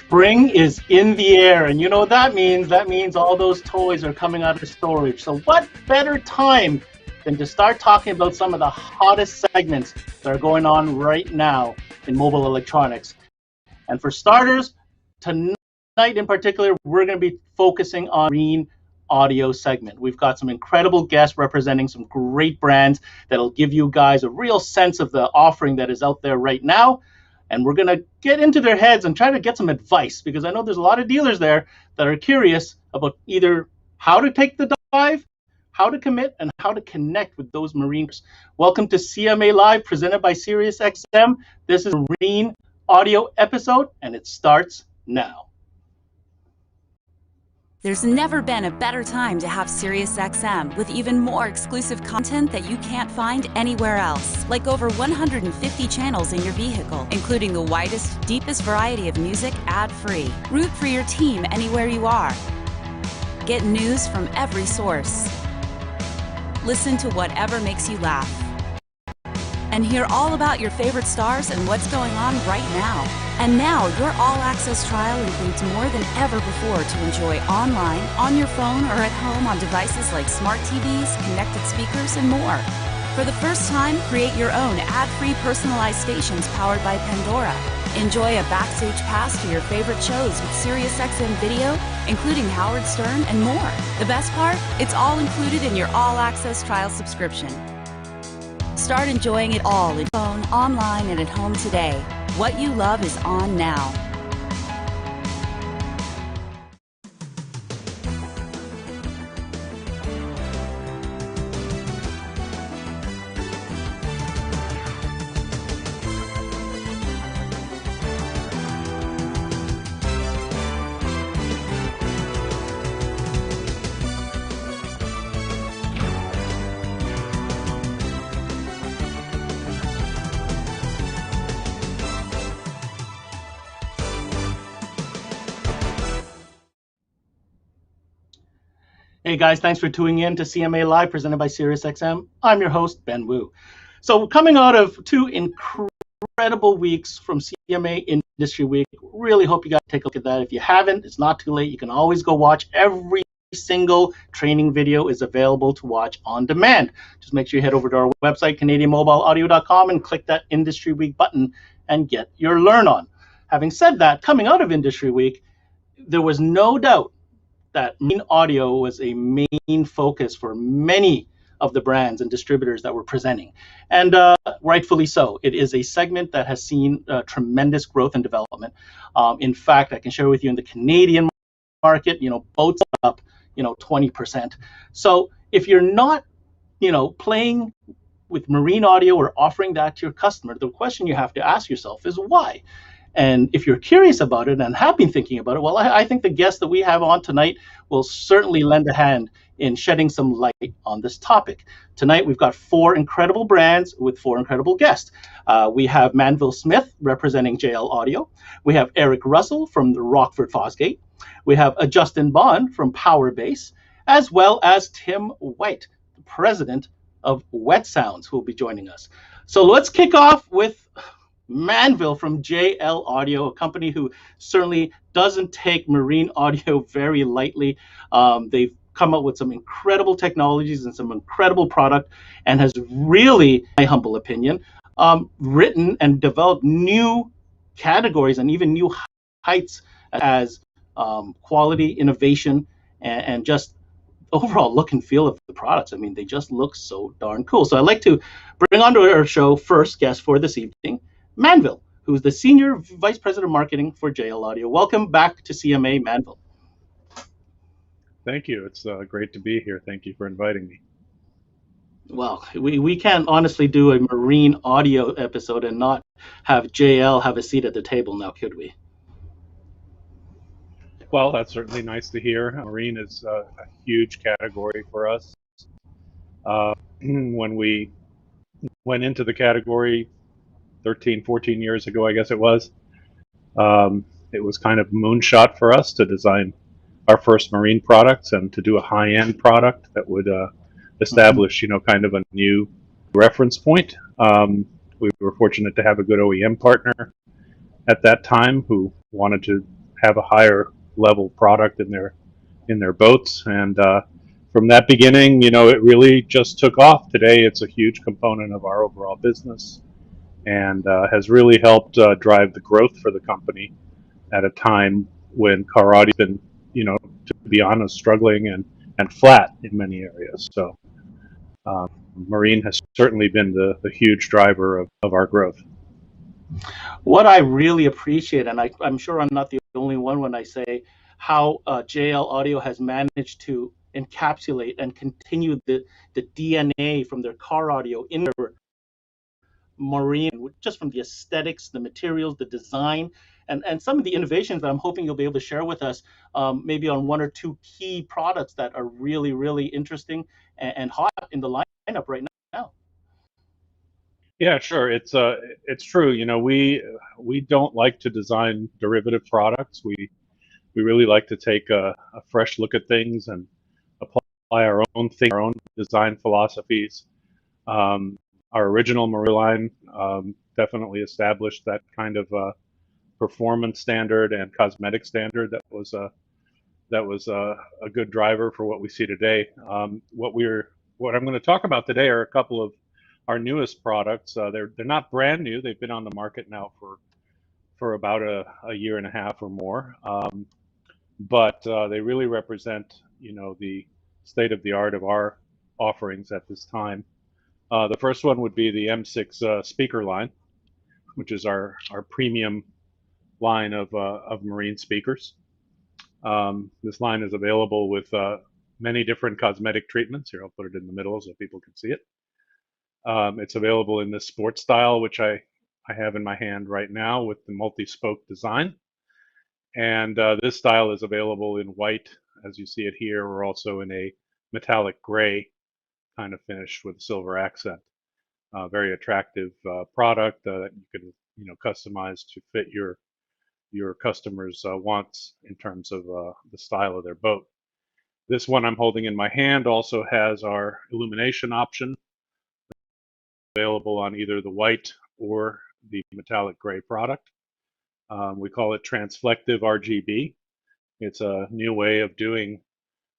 Spring is in the air, and you know what that means? That means all those toys are coming out of storage. So what better time than to start talking about some of the hottest segments that are going on right now in mobile electronics. And for starters, tonight in particular, we're going to be focusing on marine audio segment. We've got some incredible guests representing some great brands that'll give you guys a real sense of the offering that is out there right now. And we're going to get into their heads and try to get some advice, because I know there's a lot of dealers there that are curious about either how to take the dive, how to commit, and how to connect with those mariners. Welcome to CMA Live, presented by SiriusXM. This is a marine audio episode, and it starts now. There's never been a better time to have SiriusXM, with even more exclusive content that you can't find anywhere else. Like over 150 channels in your vehicle, including the widest, deepest variety of music ad-free. Root for your team anywhere you are. Get news from every source. Listen to whatever makes you laugh. And hear all about your favorite stars and what's going on right now. And now, your all-access trial includes more than ever before to enjoy online, on your phone, or at home on devices like smart TVs, connected speakers, and more. For the first time, create your own ad-free personalized stations powered by Pandora. Enjoy a backstage pass to your favorite shows with SiriusXM Video, including Howard Stern and more. The best part? It's all included in your all-access trial subscription. Start enjoying it all in phone, online, and at home today. What you love is on now. Hey guys, thanks for tuning in to CMA Live, presented by SiriusXM. I'm your host, Ben Wu. So coming out of 2 incredible weeks from CMA Industry Week, really hope you guys take a look at that. If you haven't, it's not too late. You can always go watch. Every single training video is available to watch on demand. Just make sure you head over to our website, CanadianMobileAudio.com, and click that Industry Week button and get your learn on. Having said that, coming out of Industry Week, there was no doubt that marine audio was a main focus for many of the brands and distributors that were presenting. And rightfully so. It is a segment that has seen tremendous growth and development. In fact, I can share with you in the Canadian market, boats up, 20%. So if you're not, playing with marine audio or offering that to your customer, the question you have to ask yourself is why? And if you're curious about it and have been thinking about it, well, I think the guest that we have on tonight will certainly lend a hand in shedding some light on this topic. Tonight, we've got 4 incredible brands with 4 incredible guests. We have Manville Smith representing JL Audio. We have Eric Russell from the Rockford Fosgate. We have Justin Bond from Powerbase, as well as Tim White, the president of Wet Sounds, who will be joining us. So let's kick off with Manville from JL Audio, a company who certainly doesn't take marine audio very lightly. They've come up with some incredible technologies and some incredible product, and has really, in my humble opinion, written and developed new categories and even new heights as quality, innovation, and just overall look and feel of the products. I mean, they just look so darn cool. So I'd like to bring onto our show first guest for this evening, Manville, who's the Senior Vice President of Marketing for JL Audio. Welcome back to CMA, Manville. Thank you. It's great to be here. Thank you for inviting me. Well, we can't honestly do a marine audio episode and not have JL have a seat at the table now, could we? Well, that's certainly nice to hear. Marine is a huge category for us. When we went into the category 13, 14 years ago, I guess it was kind of a moonshot for us to design our first marine products and to do a high-end product that would establish, kind of a new reference point. We were fortunate to have a good OEM partner at that time who wanted to have a higher level product in their boats. And from that beginning, it really just took off. Today, it's a huge component of our overall business and has really helped drive the growth for the company at a time when car audio's been, to be honest, struggling and flat in many areas. So marine has certainly been the huge driver of our growth. What I really appreciate, and I'm sure I'm not the only one when I say how JL Audio has managed to encapsulate and continue the DNA from their car audio in their marine, just from the aesthetics, the materials, the design, and some of the innovations that I'm hoping you'll be able to share with us, maybe on one or two key products that are really, really interesting and hot in the lineup right now. Yeah, sure. It's true. We don't like to design derivative products. We really like to take a fresh look at things and apply our own thing, our own design philosophies. Our original Marine line definitely established that kind of performance standard and cosmetic standard that was a good driver for what we see today. What I'm going to talk about today are a couple of our newest products. They're not brand new. They've been on the market now for about a year and a half or more. But they really represent, the state of the art of our offerings at this time. The first one would be the M6 speaker line, which is our premium line of marine speakers. This line is available with many different cosmetic treatments. Here, I'll put it in the middle so people can see it. It's available in this sports style, which I have in my hand right now with the multi-spoke design. And this style is available in white, as you see it here, or also in a metallic gray kind of finish with a silver accent. Very attractive product that you can, customize to fit your customers' wants in terms of the style of their boat. This one I'm holding in my hand also has our illumination option available on either the white or the metallic gray product. We call it transflective RGB. It's a new way of doing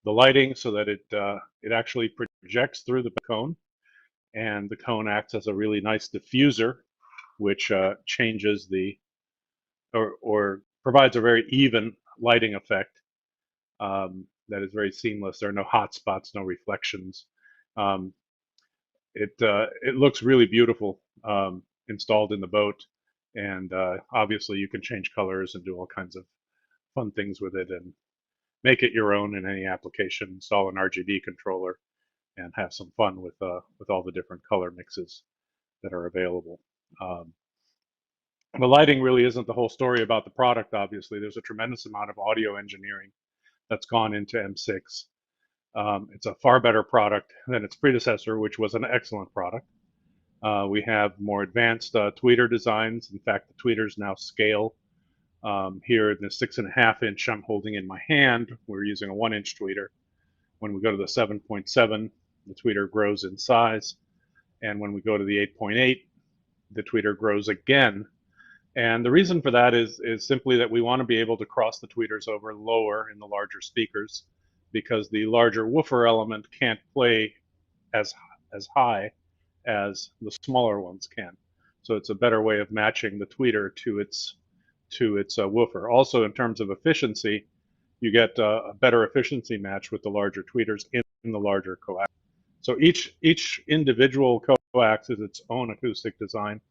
the lighting so that it actually projects through the cone, and the cone acts as a really nice diffuser, which changes or provides a very even lighting effect that is very seamless. There are no hot spots, no reflections. It looks really beautiful installed in the boat, and obviously you can change colors and do all kinds of fun things with it and make it your own in any application. Install an RGB controller and have some fun with all the different color mixes that are available. The lighting really isn't the whole story about the product. Obviously, there's a tremendous amount of audio engineering that's gone into M6. It's a far better product than its predecessor, which was an excellent product. We have more advanced tweeter designs. In fact, the tweeters now scale. Here in the 6.5-inch I'm holding in my hand, we're using a 1-inch tweeter. When we go to the 7.7, the tweeter grows in size. And when we go to the 8.8, the tweeter grows again. And the reason for that is simply that we want to be able to cross the tweeters over lower in the larger speakers, because the larger woofer element can't play as high as the smaller ones can. So it's a better way of matching the tweeter to its woofer. Also, in terms of efficiency, you get a better efficiency match with the larger tweeters in the larger coax. So each individual coax is its own acoustic design,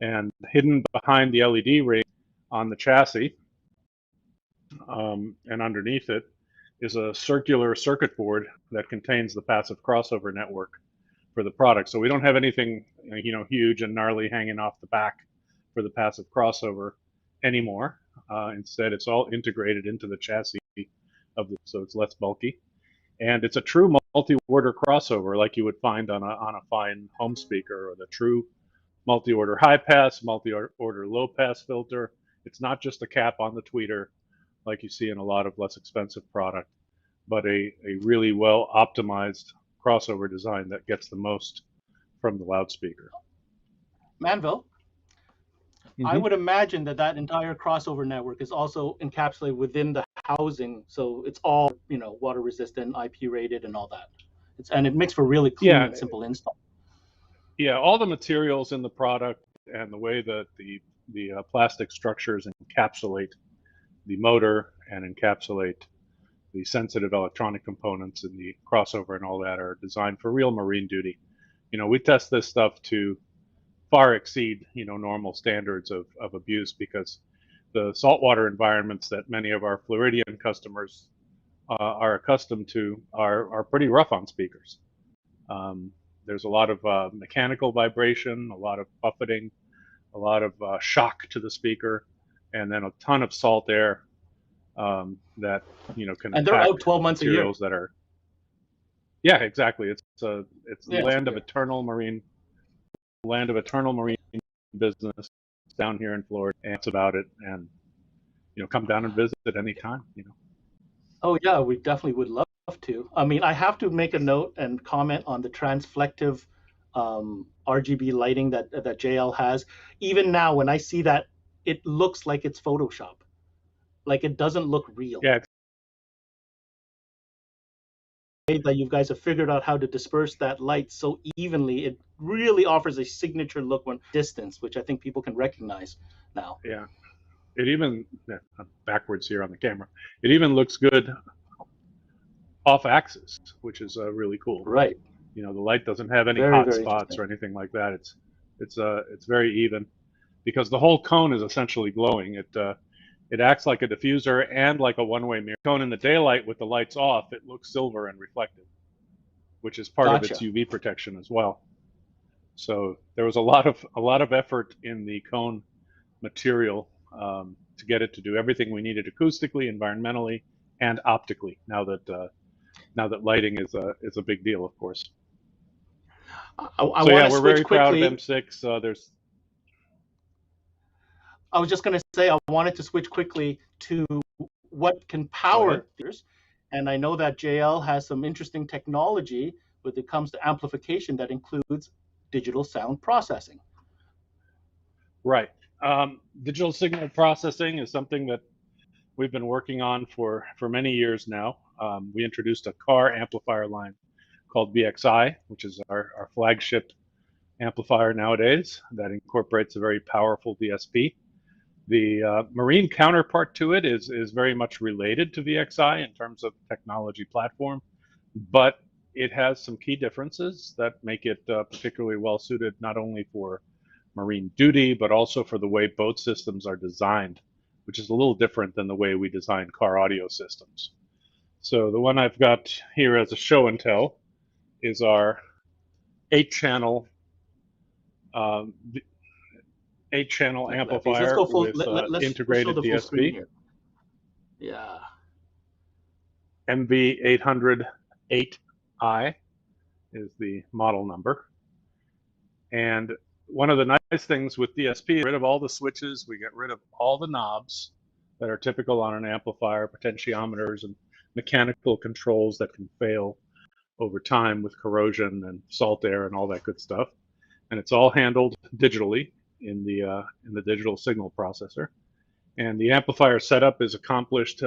and hidden behind the LED ring on the chassis and underneath it is a circular circuit board that contains the passive crossover network for the product. So we don't have anything huge and gnarly hanging off the back for the passive crossover anymore. Instead, it's all integrated into the chassis so it's less bulky, and it's a true multi-order crossover like you would find on a fine home speaker, or the true multi-order high pass, multi-order low pass filter. It's not just a cap on the tweeter like you see in a lot of less expensive product, but a really well optimized crossover design that gets the most from the loudspeaker. Manville, I would imagine that that entire crossover network is also encapsulated within the housing, so it's all water resistant, IP rated, and all that. And it makes for really clean Yeah, and simple install. yeah. All the materials in the product and the way that the plastic structures encapsulate the motor and encapsulate the sensitive electronic components in the crossover and all that are designed for real marine duty. We test this stuff to far exceed normal standards of abuse, because the saltwater environments that many of our Floridian customers are accustomed to are pretty rough on speakers. Um, there's a lot of mechanical vibration, a lot of buffeting, a lot of shock to the speaker, and then a ton of salt air that can And they're attack out 12 months a year. materials that are. Yeah, exactly. It's a Yeah, land of eternal marine business down here in Florida, and it's about it. And come down and visit anytime. Oh yeah, we definitely would love to. I mean, I have to make a note and comment on the transflective RGB lighting that JL has. Even now, when I see that, it looks like it's Photoshop. Like it doesn't look real. Yeah, That you guys have figured out how to disperse that light so evenly, it really offers a signature look when distance, which I think people can recognize now. yeah. It even I'm backwards here on the camera. It even looks good off axis, which is really cool. Right. The light doesn't have any Very, hot very spots interesting. or anything like that. It's very even, because the whole cone is essentially glowing. It acts like a diffuser and like a one-way mirror. Cone in the daylight with the lights off, it looks silver and reflective, which is part of its Gotcha. UV protection as well. So there was a lot of effort in the cone material to get it to do everything we needed acoustically, environmentally, and optically. Now that lighting is a big deal, of course. I So want yeah, to we're switch very proud of quickly. M6. There's I was just going to say I wanted to switch quickly to what can Go power ahead. theaters, and I know that JL has some interesting technology when it comes to amplification that includes digital sound processing. Right. Digital signal processing is something that we've been working on for many years now. We introduced a car amplifier line called BXI, which is our flagship amplifier nowadays, that incorporates a very powerful DSP. The marine counterpart to it is very much related to VXI in terms of technology platform, but it has some key differences that make it particularly well suited not only for marine duty, but also for the way boat systems are designed, which is a little different than the way we design car audio systems. So the one I've got here as a show and tell is our 8-channel um, 8-channel Please, let's amplifier go full. with Let's show integrated the full screen DSP, here. Yeah. MV808i is the model number. And one of the nice things with DSP, we get rid of all the switches, we get rid of all the knobs that are typical on an amplifier, potentiometers and mechanical controls that can fail over time with corrosion and salt air and all that good stuff. And it's all handled digitally in the digital signal processor. And the amplifier setup is accomplished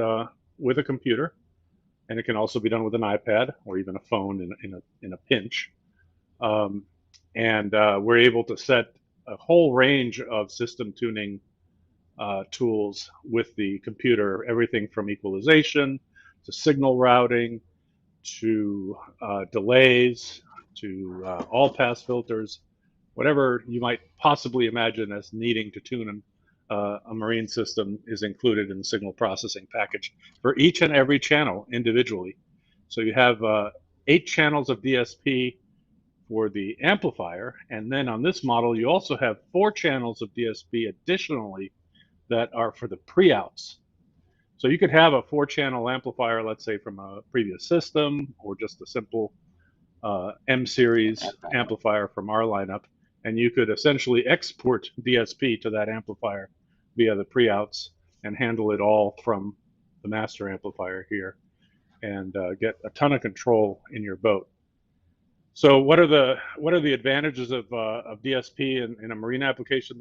with a computer, and it can also be done with an iPad or even a phone in a pinch. And we're able to set a whole range of system tuning tools with the computer, everything from equalization to signal routing to delays to all pass filters, whatever you might possibly imagine as needing to tune a marine system is included in the signal processing package for each and every channel individually. So you have 8 channels of DSP for the amplifier, and then on this model you also have 4 channels of DSP additionally that are for the pre-outs. So you could have a 4-channel amplifier, let's say from a previous system, or just a simple M series amplifier from our lineup, and you could essentially export DSP to that amplifier via the pre-outs and handle it all from the master amplifier here, and get a ton of control in your boat. So what are the advantages of DSP in a marine application?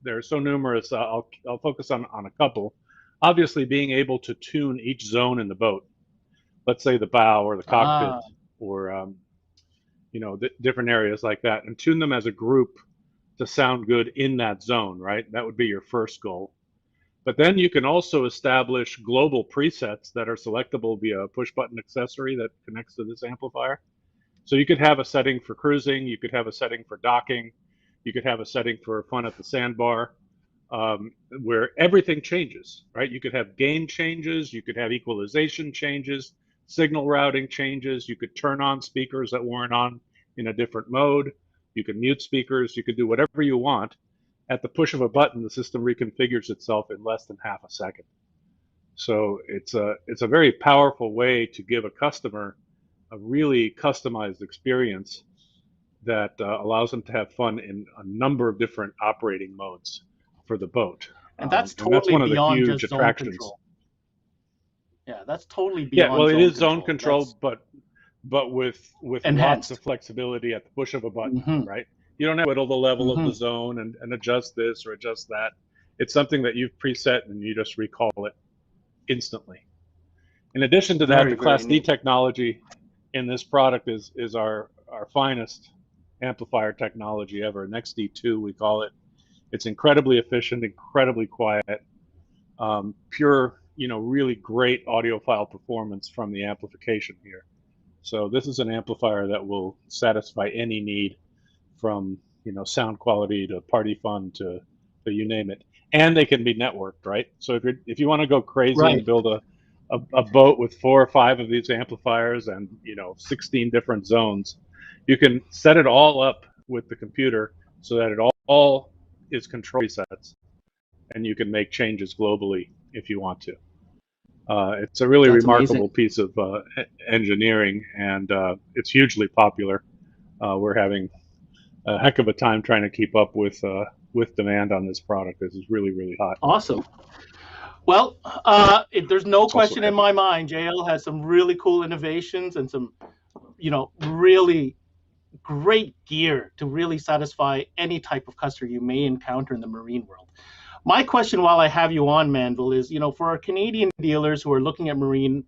They're so numerous. I'll focus on a couple. Obviously, being able to tune each zone in the boat. Let's say the bow or the Ah, cockpit, or different areas like that, and tune them as a group to sound good in that zone. Right. That would be your first goal. But then you can also establish global presets that are selectable via a push button accessory that connects to this amplifier. So you could have a setting for cruising, you could have a setting for docking, you could have a setting for fun at the sandbar, where everything changes, right? You could have gain changes, you could have equalization changes, signal routing changes, you could turn on speakers that weren't on in a different mode, you could mute speakers, you could do whatever you want. At the push of a button, the system reconfigures itself in less than half a second. So it's a very powerful way to give a customer a really customized experience that allows them to have fun in a number of different operating modes for the boat. and that's And that's totally one of the beyond huge just zone attractions. control. Yeah, that's totally Yeah, well, beyond it zone is zone control. control, That's but with lots of enhanced. flexibility at the push of a button, Hmm. right? You don't have to whittle the level of the Hmm. zone and adjust this or adjust that. It's something that you've preset and you just recall it instantly. In addition to that, Very, the very Class D neat. technology in this product is our finest amplifier technology ever. Next D2, we call it. It's incredibly efficient, incredibly quiet, pure, really great audiophile performance from the amplification here. So this is an amplifier that will satisfy any need, from sound quality to party fun to you name it, and they can be networked, right? So if you want to go crazy Right. and build a boat with 4 or 5 of these amplifiers and 16 different zones, you can set it all up with the computer so that it all is control sets, and you can make changes globally if you want to. It's a really That's amazing. remarkable piece of engineering, and it's hugely popular. We're having a heck of a time trying to keep up with demand on this product. This is really, really hot. Awesome. Well, there's no It's also question in heavy. my mind. JL has some really cool innovations and some, really great gear to really satisfy any type of customer you may encounter in the marine world. My question, while I have you on, Manville, is for our Canadian dealers who are looking at marine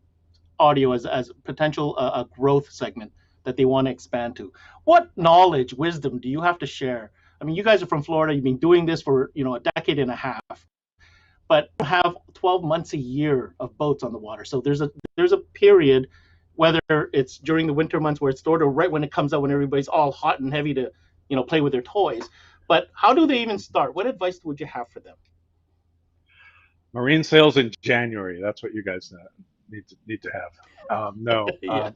audio as potential a growth segment that they want to expand to, what knowledge, wisdom do you have to share? I mean, you guys are from Florida. You've been doing this for a decade and a half, but have 12 months a year of boats on the water. So there's a period, whether it's during the winter months where it's stored or right when it comes out when everybody's all hot and heavy to play with their toys. But how do they even start? What advice would you have for them? Marine sales in January. That's what you guys need to have. No, Yeah.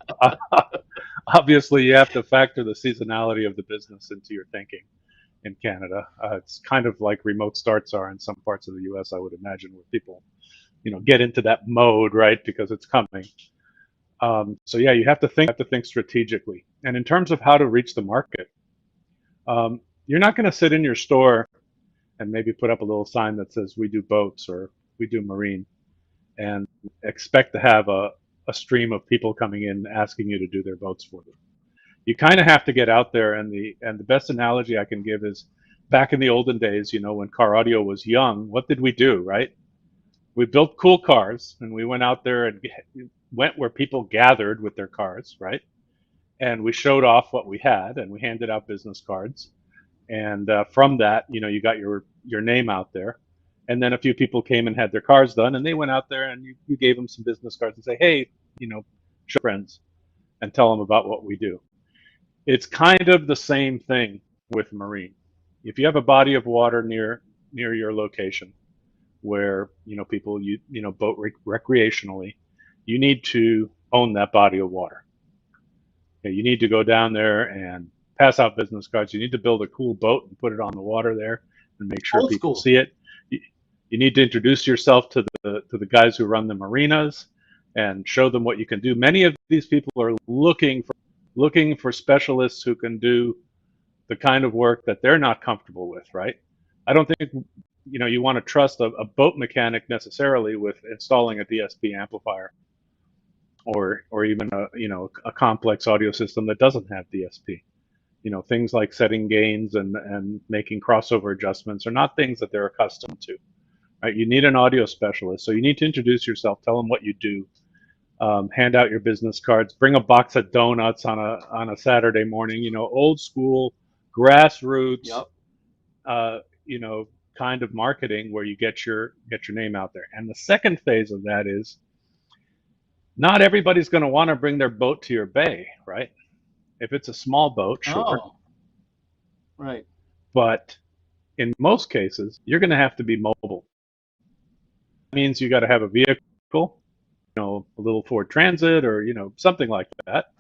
obviously you have to factor the seasonality of the business into your thinking in Canada. It's kind of like remote starts are in some parts of the U.S. I would imagine, where people get into that mode, right, because it's coming. So yeah, you have to think strategically. And in terms of how to reach the market, you're not going to sit in your store and maybe put up a little sign that says we do boats or we do marine and expect to have a stream of people coming in asking you to do their boats for them. You kind of have to get out there, and the best analogy I can give is back in the olden days, when car audio was young. What did we do, right? We built cool cars, and we went out there and went where people gathered with their cars, right? And we showed off what we had, and we handed out business cards. And from that, you got your name out there. And then a few people came and had their cars done, and they went out there and you gave them some business cards and say, hey, show friends and tell them about what we do. It's kind of the same thing with marine. If you have a body of water near your location where people boat recreationally, you need to own that body of water. Okay, you need to go down there and pass out business cards. You need to build a cool boat and put it on the water there and make sure Old people school. see it. You need to introduce yourself to the guys who run the marinas and show them what you can do. Many of these people are looking for specialists who can do the kind of work that they're not comfortable with, right? I don't think you want to trust a boat mechanic necessarily with installing a DSP amplifier or even a complex audio system that doesn't have DSP. things like setting gains and making crossover adjustments are not things that they're accustomed to. Right? You need an audio specialist, so you need to introduce yourself, tell them what you do, hand out your business cards, bring a box of donuts on a Saturday morning. Old school, grassroots, Yep. kind of marketing where you get your name out there. And the second phase of that is not everybody's going to want to bring their boat to your bay, right? If it's a small boat, sure, Oh, right. but in most cases, you're going to have to be mobile. That means you got to have a vehicle, a little Ford Transit or, something like that.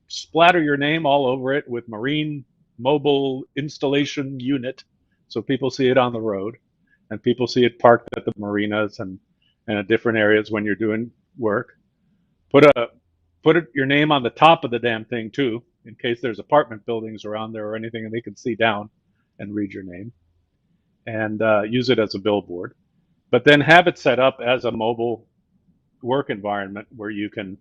Splatter your name all over it with Marine Mobile Installation Unit so people see it on the road and people see it parked at the marinas and at different areas when you're doing work. Put your name on the top of the damn thing too, in case there's apartment buildings around there or anything and they can see down and read your name, and use it as a billboard. But then have it set up as a mobile work environment where you can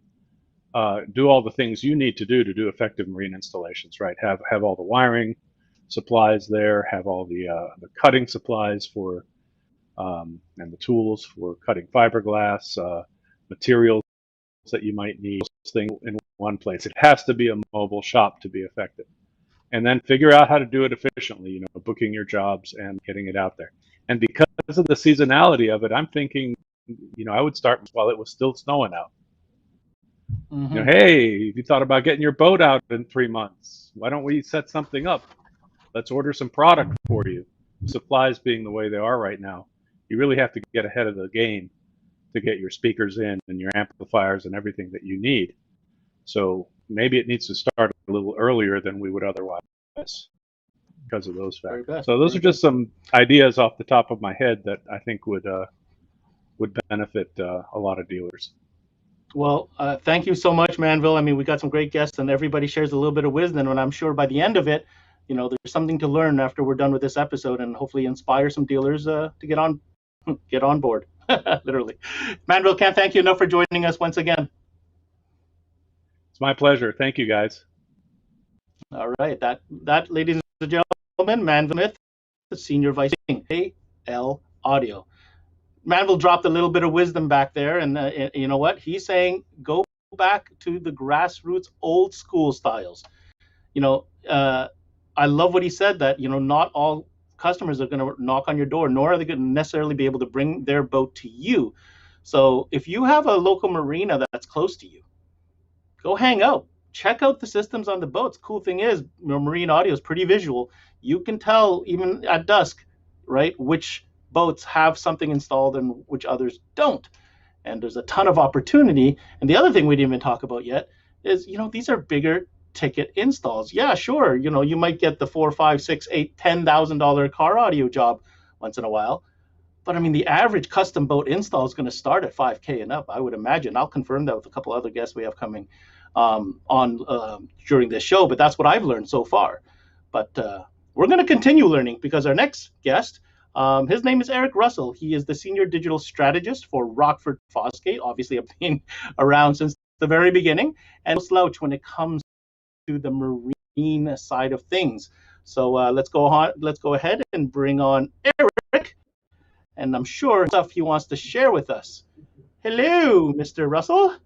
do all the things you need to do effective marine installations, right? Have all the wiring supplies there, have all the cutting supplies for and the tools for cutting fiberglass, materials that you might need, things in one place. It has to be a mobile shop to be effective. And then figure out how to do it efficiently, booking your jobs and getting it out there. And because of the seasonality of it, I'm thinking, I would start while it was still snowing out. Mm-hmm. Hey, if you thought about getting your boat out in 3 months, why don't we set something up? Let's order some product for you. Supplies being the way they are right now, you really have to get ahead of the game to get your speakers in and your amplifiers and everything that you need. So maybe it needs to start a little earlier than we would otherwise because of those factors. So those are just some ideas off the top of my head that I think would benefit a lot of dealers. Well, thank you so much, Manville. I mean, we got some great guests and everybody shares a little bit of wisdom, and I'm sure by the end of it, there's something to learn after we're done with this episode and hopefully inspire some dealers to get on board, literally. Manville, can't thank you enough for joining us once again. It's my pleasure. Thank you, guys. All right. That, ladies and gentlemen, Manville Smith, the Senior Vice President, AL Audio. Manville dropped a little bit of wisdom back there, and you know what? He's saying go back to the grassroots, old school styles. I love what he said, that not all customers are going to knock on your door, nor are they going to necessarily be able to bring their boat to you. So if you have a local marina that's close to you, go hang out. Check out the systems on the boats. Cool thing is, marine audio is pretty visual. You can tell even at dusk, right, which boats have something installed and which others don't. And there's a ton of opportunity. And the other thing we didn't even talk about yet is, these are bigger ticket installs. Yeah, sure. You might get the $4, $5, $6, $8, $10,000 car audio job once in a while. But I mean, the average custom boat install is going to start at $5K and up, I would imagine. I'll confirm that with a couple other guests we have coming on during this show, but that's what I've learned so far. But we're going to continue learning because our next guest, his name is Eric Russell. He is the Senior Digital Strategist for Rockford Fosgate. Obviously, I've been around since the very beginning, and no slouch when it comes to the marine side of things. So let's go ahead and bring on Eric, and I'm sure stuff he wants to share with us. Hello, Mr. Russell.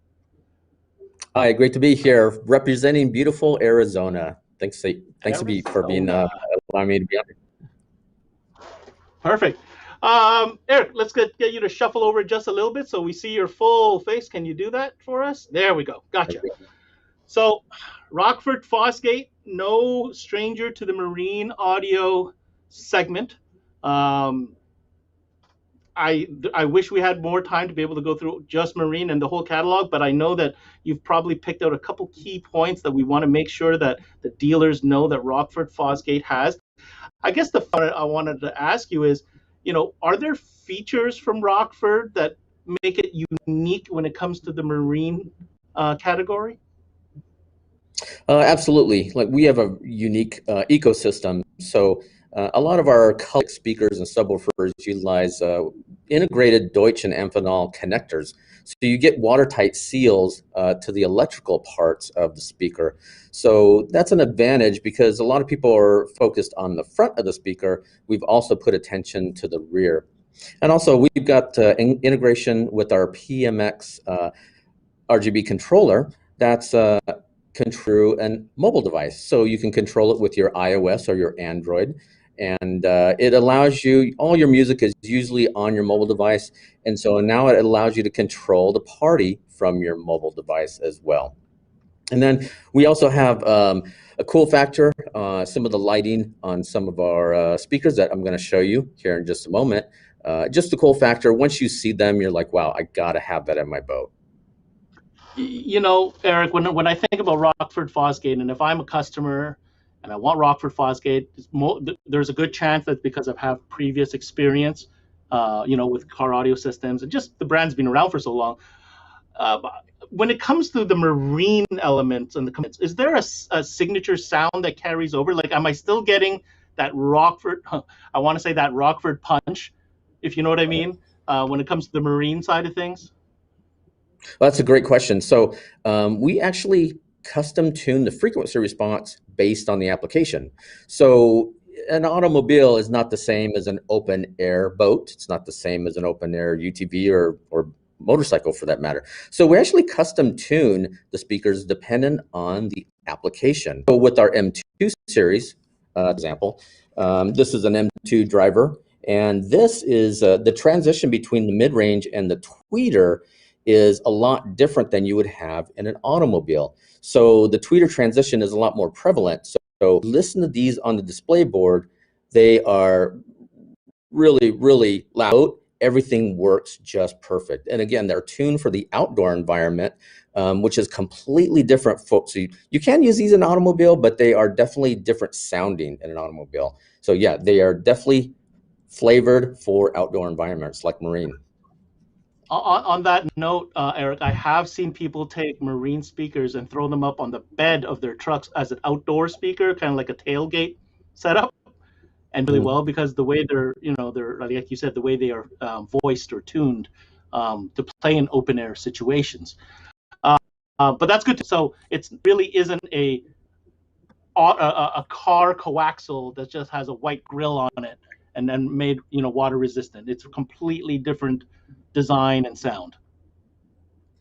Hi, great to be here, representing beautiful Arizona. Thanks for being allowing me to be on here. Perfect. Eric, let's get you to shuffle over just a little bit so we see your full face. Can you do that for us? There we go. Gotcha. So, Rockford Fosgate, no stranger to the marine audio segment. I wish we had more time to be able to go through just marine and the whole catalog, but I know that you've probably picked out a couple key points that we want to make sure that the dealers know that Rockford Fosgate has. I guess the fun I wanted to ask you is, are there features from Rockford that make it unique when it comes to the marine category? Absolutely. Like, we have a unique ecosystem. So a lot of our speakers and subwoofers utilize integrated Deutsch and Amphenol connectors. So you get watertight seals to the electrical parts of the speaker. So that's an advantage because a lot of people are focused on the front of the speaker. We've also put attention to the rear. And also we've got integration with our PMX RGB controller that's control an mobile device. So you can control it with your iOS or your Android. And it allows you, all your music is usually on your mobile device. And so now it allows you to control the party from your mobile device as well. And then we also have a cool factor, some of the lighting on some of our speakers that I'm going to show you here in just a moment. Just a cool factor. Once you see them, you're like, wow, I got to have that in my boat. You know, Eric, when I think about Rockford Fosgate, and if I'm a customer and I want Rockford Fosgate, there's a good chance that because I've had previous experience, you know, with car audio systems, and just the brand's been around for so long. When it comes to the marine elements and the comments, is there a signature sound that carries over? Like, am I still getting that Rockford? I want to say that Rockford punch, if you know what I mean, when it comes to the marine side of things. Well, that's a great question. So we actually custom tune the frequency response based on the application. So an automobile is not the same as an open air boat. It's not the same as an open air UTV or motorcycle for that matter. So we actually custom tune the speakers dependent on the application. So with our M2 series, example, this is an M2 driver. And this is the transition between the mid-range and the tweeter is a lot different than you would have in an automobile. So the tweeter transition is a lot more prevalent. So listen to these on the display board. They are really, really loud. Everything works just perfect. And again, they're tuned for the outdoor environment, which is completely different. So you can use these in an automobile, but they are definitely different sounding in an automobile. So yeah, they are definitely flavored for outdoor environments like marine. On that note, Eric, I have seen people take marine speakers and throw them up on the bed of their trucks as an outdoor speaker, kind of like a tailgate setup, and really well because the way they're, you know, they're like you said, the way they are voiced or tuned to play in open air situations. But that's good. So it really isn't a car coaxial that just has a white grill on it and then made, you know, water resistant. It's a completely different design and sound.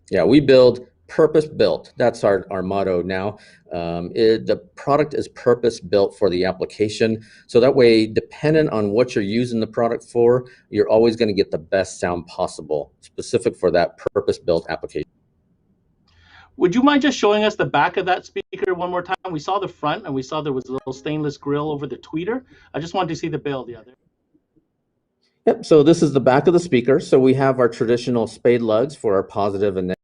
Yeah, we build purpose built. That's our motto now. The product is purpose built for the application. So that way, dependent on what you're using the product for, you're always going to get the best sound possible, specific for that purpose built application. Would you mind just showing us the back of that speaker one more time? We saw the front and we saw there was a little stainless grill over the tweeter. I just wanted to see the build the other. Yep, so this is the back of the speaker. So we have our traditional spade lugs for our positive and negative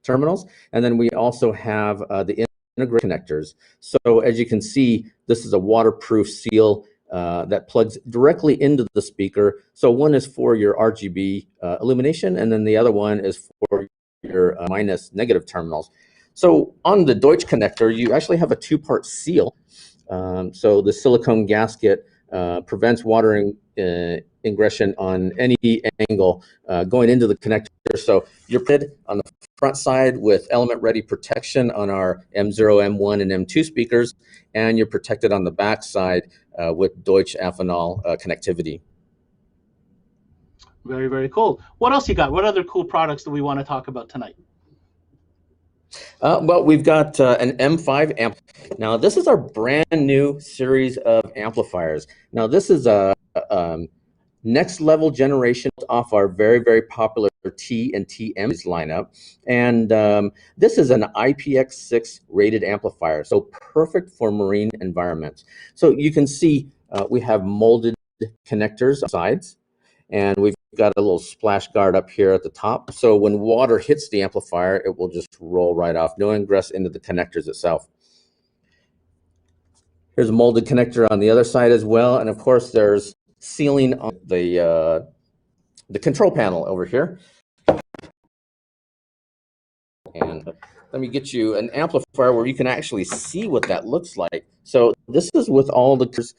terminals. And then we also have the integrated connectors. So as you can see, this is a waterproof seal that plugs directly into the speaker. So one is for your RGB illumination, and then the other one is for your minus negative terminals. So on the Deutsch connector, you actually have a two-part seal. So the silicone gasket prevents water ingression on any angle going into the connector. So you're pitted on the front side with element ready protection on our M0, M1, and M2 speakers, and you're protected on the back side with Deutsch Amphenol connectivity. Very, very cool. What else you got? What other cool products do we want to talk about tonight? Well, we've got an M5 amp. Now, this is our brand new series of amplifiers. Now, this is a next level generation off our very, very popular T and TM lineup. And this is an IPX6 rated amplifier, so perfect for marine environments. So you can see we have molded connectors on sides, and we've got a little splash guard up here at the top. So when water hits the amplifier, it will just roll right off, no ingress into the connectors itself. Here's a molded connector on the other side as well. And of course, there's sealing on the control panel over here. And let me get you an amplifier where you can actually see what that looks like. So this is with all the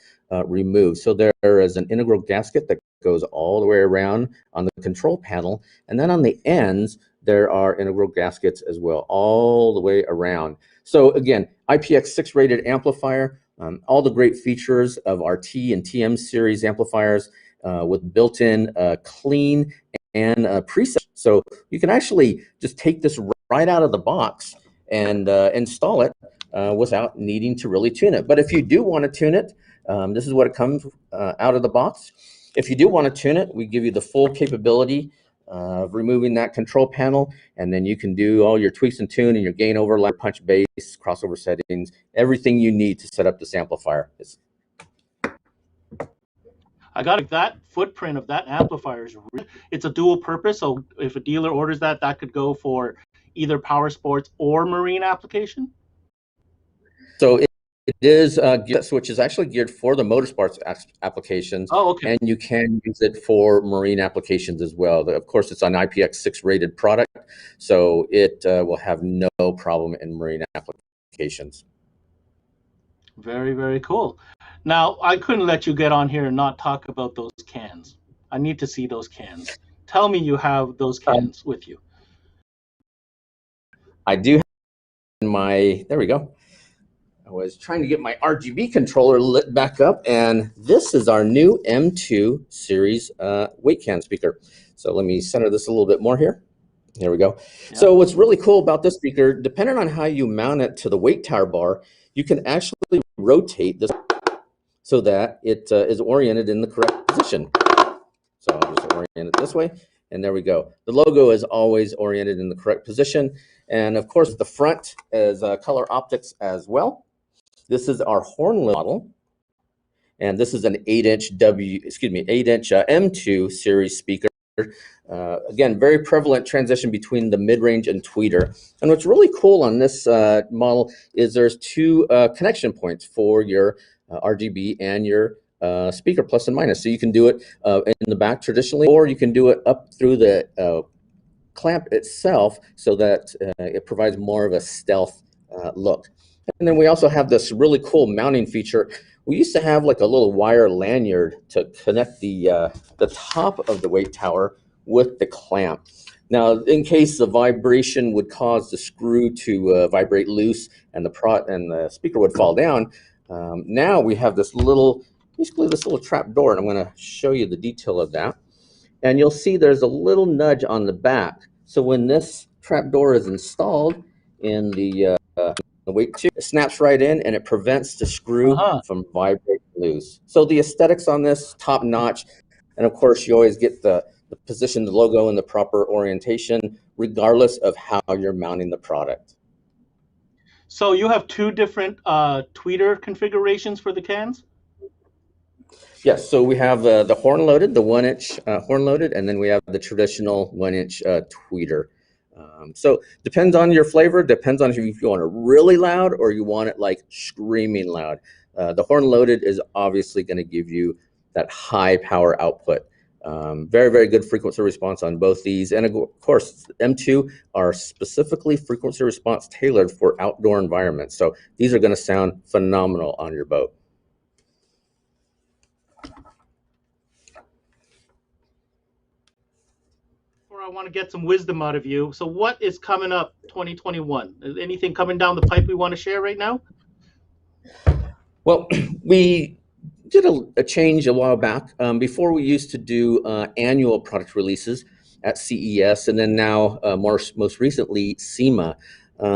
removed. So there is an integral gasket that goes all the way around on the control panel, and then on the ends there are integral gaskets as well, all the way around. So again, IPX6 rated amplifier, all the great features of our T and TM series amplifiers with built-in clean and preset. So you can actually just take this right out of the box and install it without needing to really tune it. But if you do want to tune it, this is what it comes out of the box. If you do want to tune it, we give you the full capability of removing that control panel, and then you can do all your tweaks and tune and your gain, overlap, punch, bass, crossover settings, everything you need to set up this amplifier. I got it. That footprint of that amplifier is it's a dual purpose. So if a dealer orders that, that could go for either power sports or marine application. So it is that switch is actually geared for the motorsports applications. Oh, okay. And you can use it for marine applications as well. Of course, it's an IPX6 rated product, so it will have no problem in marine applications. Very, very cool. Now, I couldn't let you get on here and not talk about those cans. I need to see those cans. Tell me you have those cans with you. I do have in my, there we go. I was trying to get my RGB controller lit back up, and this is our new M2 series weight can speaker. So let me center this a little bit more here. There we go. Yeah. So what's really cool about this speaker, depending on how you mount it to the weight tower bar, you can actually rotate this so that it is oriented in the correct position. So I'll just orient it this way, and there we go. The logo is always oriented in the correct position. And of course, the front is color optics as well. This is our horn model, and this is an 8-inch M2 series speaker. Again, very prevalent transition between the mid-range and tweeter. And what's really cool on this model is there's two connection points for your RGB and your speaker plus and minus. So you can do it in the back traditionally, or you can do it up through the clamp itself so that it provides more of a stealth look. And then we also have this really cool mounting feature. We used to have like a little wire lanyard to connect the top of the weight tower with the clamp. Now, in case the vibration would cause the screw to vibrate loose and the speaker would fall down, now we have this little, basically this little trap door, and I'm going to show you the detail of that. And you'll see there's a little nudge on the back. So when this trap door is installed in the weight tube, it snaps right in and it prevents the screw from vibrating loose. So the aesthetics on this, top notch. And of course, you always get the position, the logo in the proper orientation, regardless of how you're mounting the product. So you have two different tweeter configurations for the cans? Yes, so we have the horn loaded, the 1-inch horn loaded, and then we have the traditional 1-inch tweeter. So depends on your flavor, depends on if you want it really loud or you want it like screaming loud. The horn loaded is obviously going to give you that high power output. Very, very good frequency response on both these. And of course, M2 are specifically frequency response tailored for outdoor environments. So these are going to sound phenomenal on your boat. I want to get some wisdom out of you. So what is coming up 2021? Is anything coming down the pipe we want to share right now? Well, we did a change a while back. Before we used to do annual product releases at CES, and then now most recently SEMA.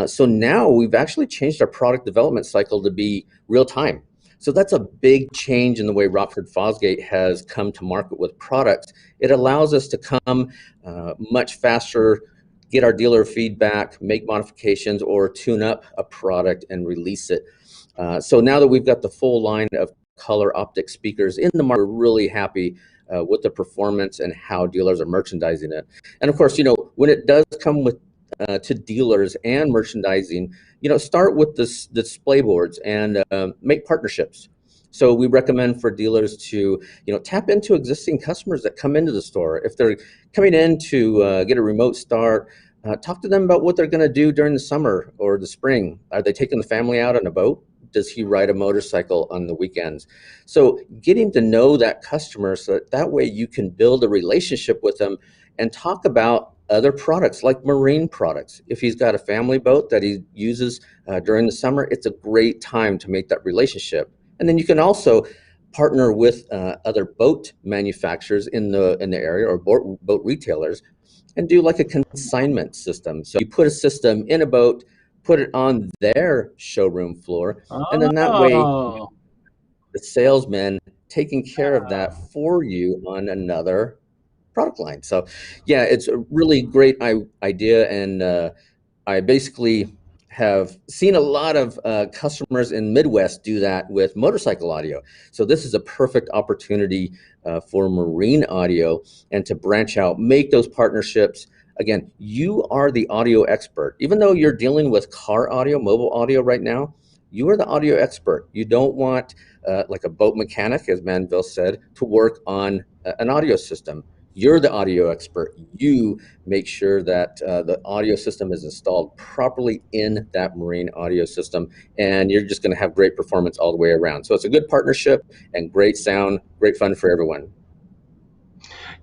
So now we've actually changed our product development cycle to be real time. So that's a big change in the way Rockford Fosgate has come to market with products. It allows us to come much faster, get our dealer feedback, make modifications, or tune up a product and release it. So now that we've got the full line of color optic speakers in the market, we're really happy with the performance and how dealers are merchandising it. And of course, you know, when it does come with to dealers and merchandising, you know, start with the display boards and make partnerships. So we recommend for dealers to, you know, tap into existing customers that come into the store. If they're coming in to get a remote start, talk to them about what they're going to do during the summer or the spring. Are they taking the family out on a boat? does he ride a motorcycle on the weekends? So getting to know that customer so that way you can build a relationship with them and talk about other products like marine products. If he's got a family boat that he uses during the summer, it's a great time to make that relationship. And then you can also partner with other boat manufacturers in the area, or boat retailers, and do like a consignment system. So you put a system in a boat, put it on their showroom floor, and then that way Oh, the salesman taking care of that for you on another product line. So yeah, it's a really great idea, and I basically have seen a lot of customers in Midwest do that with motorcycle audio. So this is a perfect opportunity for marine audio and to branch out, make those partnerships. Again, you are the audio expert. Even though you're dealing with car audio, mobile audio right now, you are the audio expert. You don't want like a boat mechanic, as Manville said, to work on an audio system. You're the audio expert. You make sure that the audio system is installed properly in that marine audio system, and you're just going to have great performance all the way around. So it's a good partnership and great sound, great fun for everyone.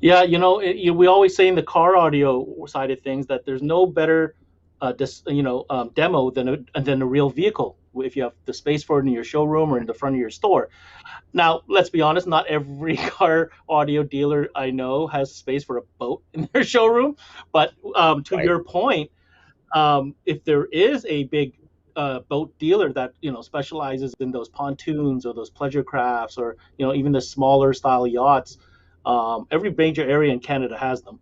yeah. We always say in the car audio side of things that there's no better, demo than a real vehicle. If you have the space for it in your showroom or in the front of your store. Now, let's be honest, not every car audio dealer I know has space for a boat in their showroom. But to Right. your point, if there is a big boat dealer that specializes in those pontoons or those pleasure crafts, or even the smaller style yachts, every major area in Canada has them.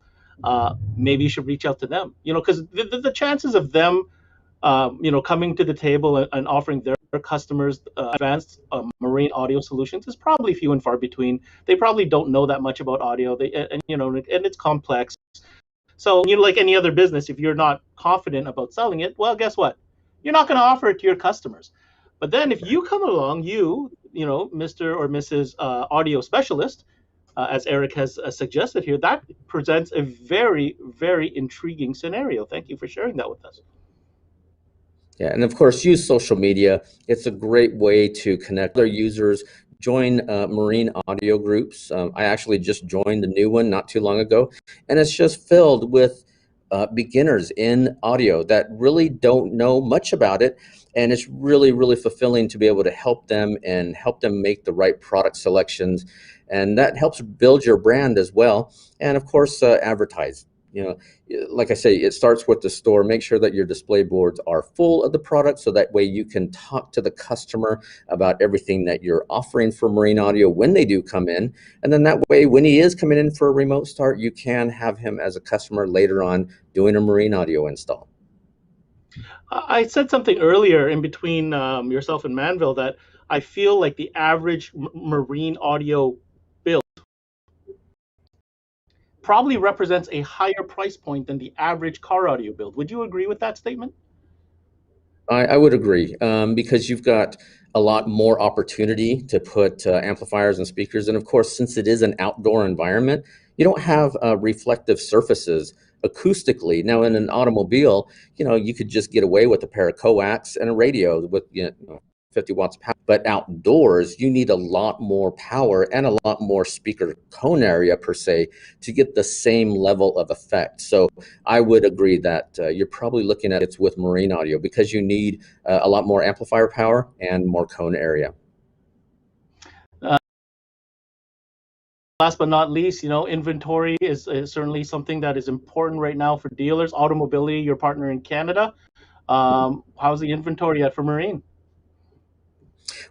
Maybe you should reach out to them, because the chances of them coming to the table and offering their customers advanced marine audio solutions is probably few and far between. They probably don't know that much about audio. And it's complex. So, like any other business, if you're not confident about selling it, well, guess what? You're not going to offer it to your customers. But then if you come along, Mr. or Mrs. Audio Specialist, as Eric has suggested here, that presents a very, very intriguing scenario. Thank you for sharing that with us. Yeah, and of course, use social media. It's a great way to connect other users. Join marine audio groups. I actually just joined a new one not too long ago, and it's just filled with beginners in audio that really don't know much about it. And it's really, really fulfilling to be able to help them and help them make the right product selections. And that helps build your brand as well. And of course, advertise. You know, like I say, it starts with the store. Make sure that your display boards are full of the product so that way you can talk to the customer about everything that you're offering for marine audio when they do come in. And then that way, when he is coming in for a remote start, you can have him as a customer later on doing a marine audio install. I said something earlier in between yourself and Manville that I feel like the average marine audio bill probably represents a higher price point than the average car audio build. Would you agree with that statement? I would agree because you've got a lot more opportunity to put amplifiers and speakers. And of course, since it is an outdoor environment, you don't have reflective surfaces acoustically. Now, in an automobile, you could just get away with a pair of coax and a radio with 50 watts of power. But outdoors, you need a lot more power and a lot more speaker cone area per se to get the same level of effect. So I would agree that you're probably looking at it with marine audio because you need a lot more amplifier power and more cone area. Last but not least, inventory is certainly something that is important right now for dealers. Automobility, your partner in Canada. How's the inventory at for marine?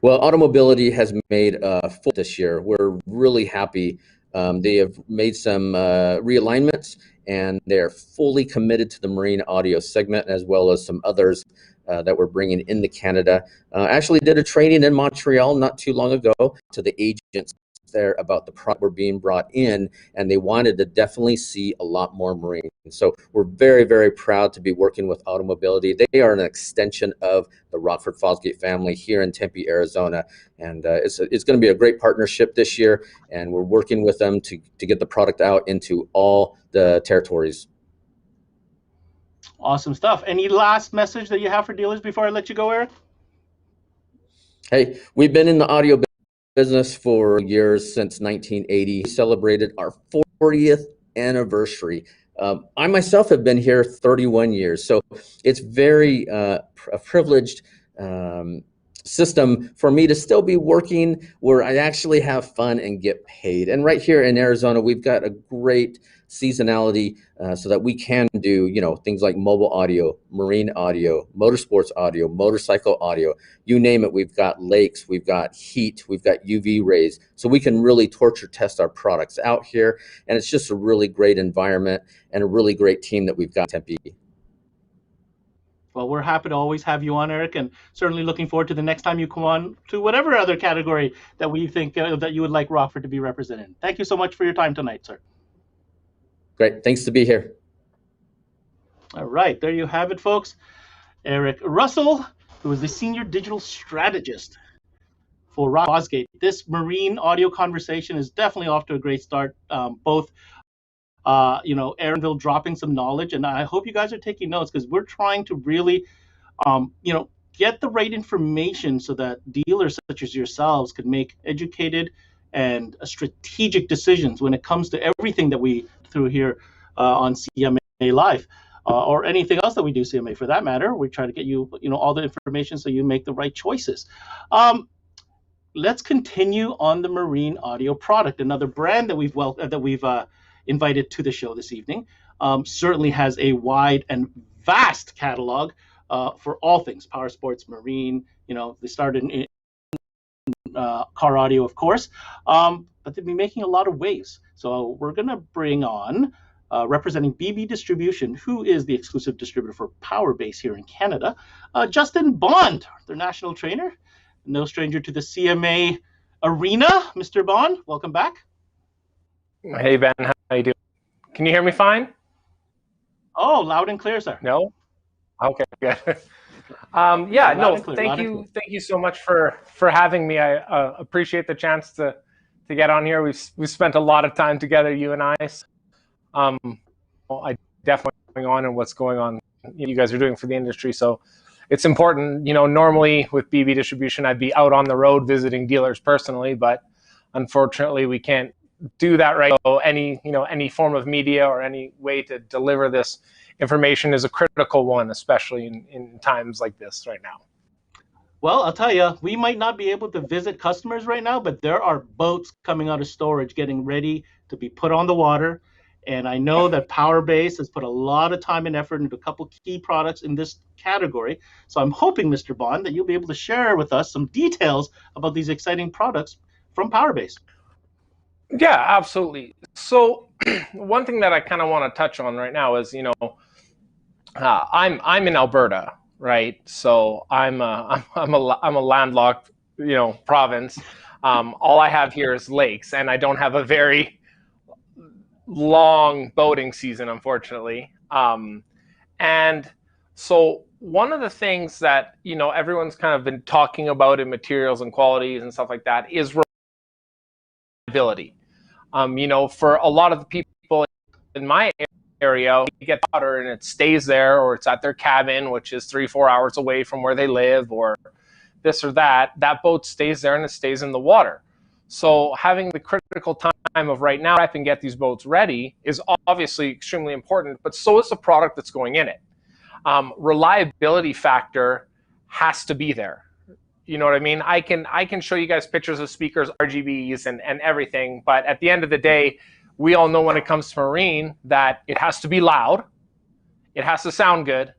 Well, Automobility has made full this year. We're really happy. They have made some realignments, and they're fully committed to the marine audio segment as well as some others that we're bringing into Canada. Actually did a training in Montreal not too long ago to the agents there about the product were being brought in, and they wanted to definitely see a lot more marine. So we're very, very proud to be working with Automobility. They are an extension of the Rockford Fosgate family here in Tempe, Arizona, and it's going to be a great partnership this year, and we're working with them to get the product out into all the territories. Awesome stuff. Any last message that you have for dealers before I let you go, Eric? Hey, we've been in the audio business for years, since 1980. We celebrated our 40th anniversary. I myself have been here 31 years, so it's very a privileged system for me to still be working where I actually have fun and get paid. And right here in Arizona, we've got a great seasonality so that we can do, things like mobile audio, marine audio, motorsports audio, motorcycle audio, you name it. We've got lakes, we've got heat, we've got UV rays, so we can really torture test our products out here. And it's just a really great environment and a really great team that we've got in Tempe. Well, we're happy to always have you on, Eric, and certainly looking forward to the next time you come on to whatever other category that we think that you would like Rockford to be represented in. Thank you so much for your time tonight, sir. Great, thanks to be here. All right, there you have it, folks. Eric Russell, who is the Senior Digital Strategist for Fosgate. This marine audio conversation is definitely off to a great start. Both Aaronville dropping some knowledge, and I hope you guys are taking notes, because we're trying to really, get the right information so that dealers such as yourselves can make educated and strategic decisions when it comes to everything that we through here on CMA Live. Or anything else that we do CMA for that matter. We try to get you, all the information so you make the right choices. Let's continue on the marine audio product. Another brand that we've invited to the show this evening certainly has a wide and vast catalog for all things power sports, marine. They started in car audio, of course, but they've been making a lot of waves. So we're going to bring on representing BB Distribution, who is the exclusive distributor for Powerbase here in Canada, Justin Bond, their national trainer. No stranger to the CMA arena. Mr. Bond, welcome back. Hey, Ben, how you doing? Can you hear me fine? Oh, loud and clear, sir. No? Okay, good. Thank you so much for having me. I appreciate the chance to get on here. We've spent a lot of time together, you and I. I definitely going on and what's going on you guys are doing for the industry. So it's important, normally with BB Distribution, I'd be out on the road visiting dealers personally, but unfortunately we can't do that right. So any form of media or any way to deliver this information is a critical one, especially in times like this right now. Well, I'll tell you, we might not be able to visit customers right now, but there are boats coming out of storage getting ready to be put on the water. And I know that Powerbase has put a lot of time and effort into a couple key products in this category. So I'm hoping, Mr. Bond, that you'll be able to share with us some details about these exciting products from Powerbase. Yeah, absolutely. So one thing that I kind of want to touch on right now is, I'm in Alberta, right? So I'm a landlocked, province. All I have here is lakes, and I don't have a very long boating season, unfortunately. And so one of the things that, everyone's kind of been talking about in materials and qualities and stuff like that is reliability. For a lot of the people in my area, we get water and it stays there, or it's at their cabin, which is 3-4 hours away from where they live, or this or that boat stays there and it stays in the water. So having the critical time of right now and get these boats ready is obviously extremely important, but so is the product that's going in it. Reliability factor has to be there. You know what I mean? I can show you guys pictures of speakers, RGBs and everything, but at the end of the day, we all know when it comes to marine that it has to be loud, it has to sound good,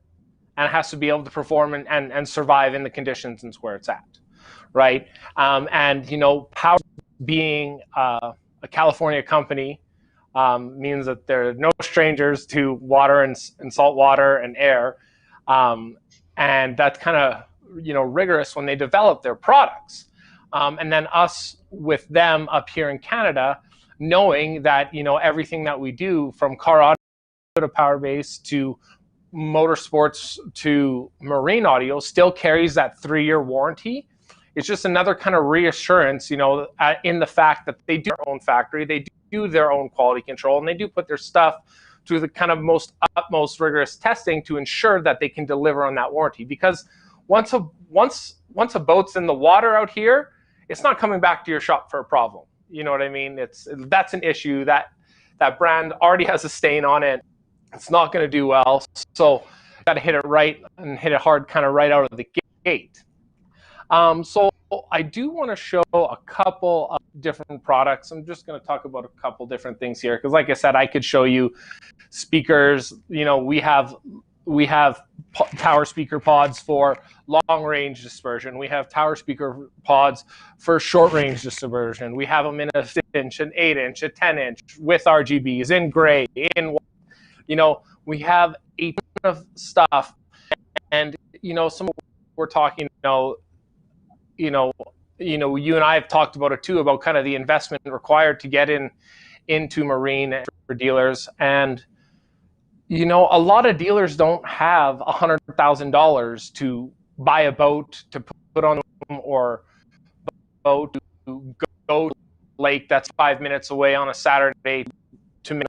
and it has to be able to perform and survive in the conditions and where it's at, right? Power being a California company means that they're no strangers to water and salt water and air, and that's kind of rigorous when they develop their products. And then us with them up here in Canada, knowing that everything that we do from car audio to Powerbase to motorsports to marine audio still carries that 3-year warranty. It's just another kind of reassurance, in the fact that they do their own factory, they do their own quality control, and they do put their stuff through the kind of utmost rigorous testing to ensure that they can deliver on that warranty. Because once once a boat's in the water out here, it's not coming back to your shop for a problem. You know what I mean? That's an issue. That brand already has a stain on it. It's not going to do well. So got to hit it right and hit it hard, kind of right out of the gate. So I do want to show a couple of different products. I'm just going to talk about a couple different things here, because like I said, I could show you speakers. You know, we have tower speaker pods for long range dispersion. We have tower speaker pods for short range dispersion. We have them in a 6-inch, an 8-inch, a 10-inch with RGBs, in gray, in white. You know, we have a ton of stuff, and you know, some we're talking, you and I have talked about it too, about kind of the investment required to get into marine for dealers. And you know, a lot of dealers don't have $100,000 to buy a boat to put on them, or boat to go to a lake that's 5 minutes away on a Saturday to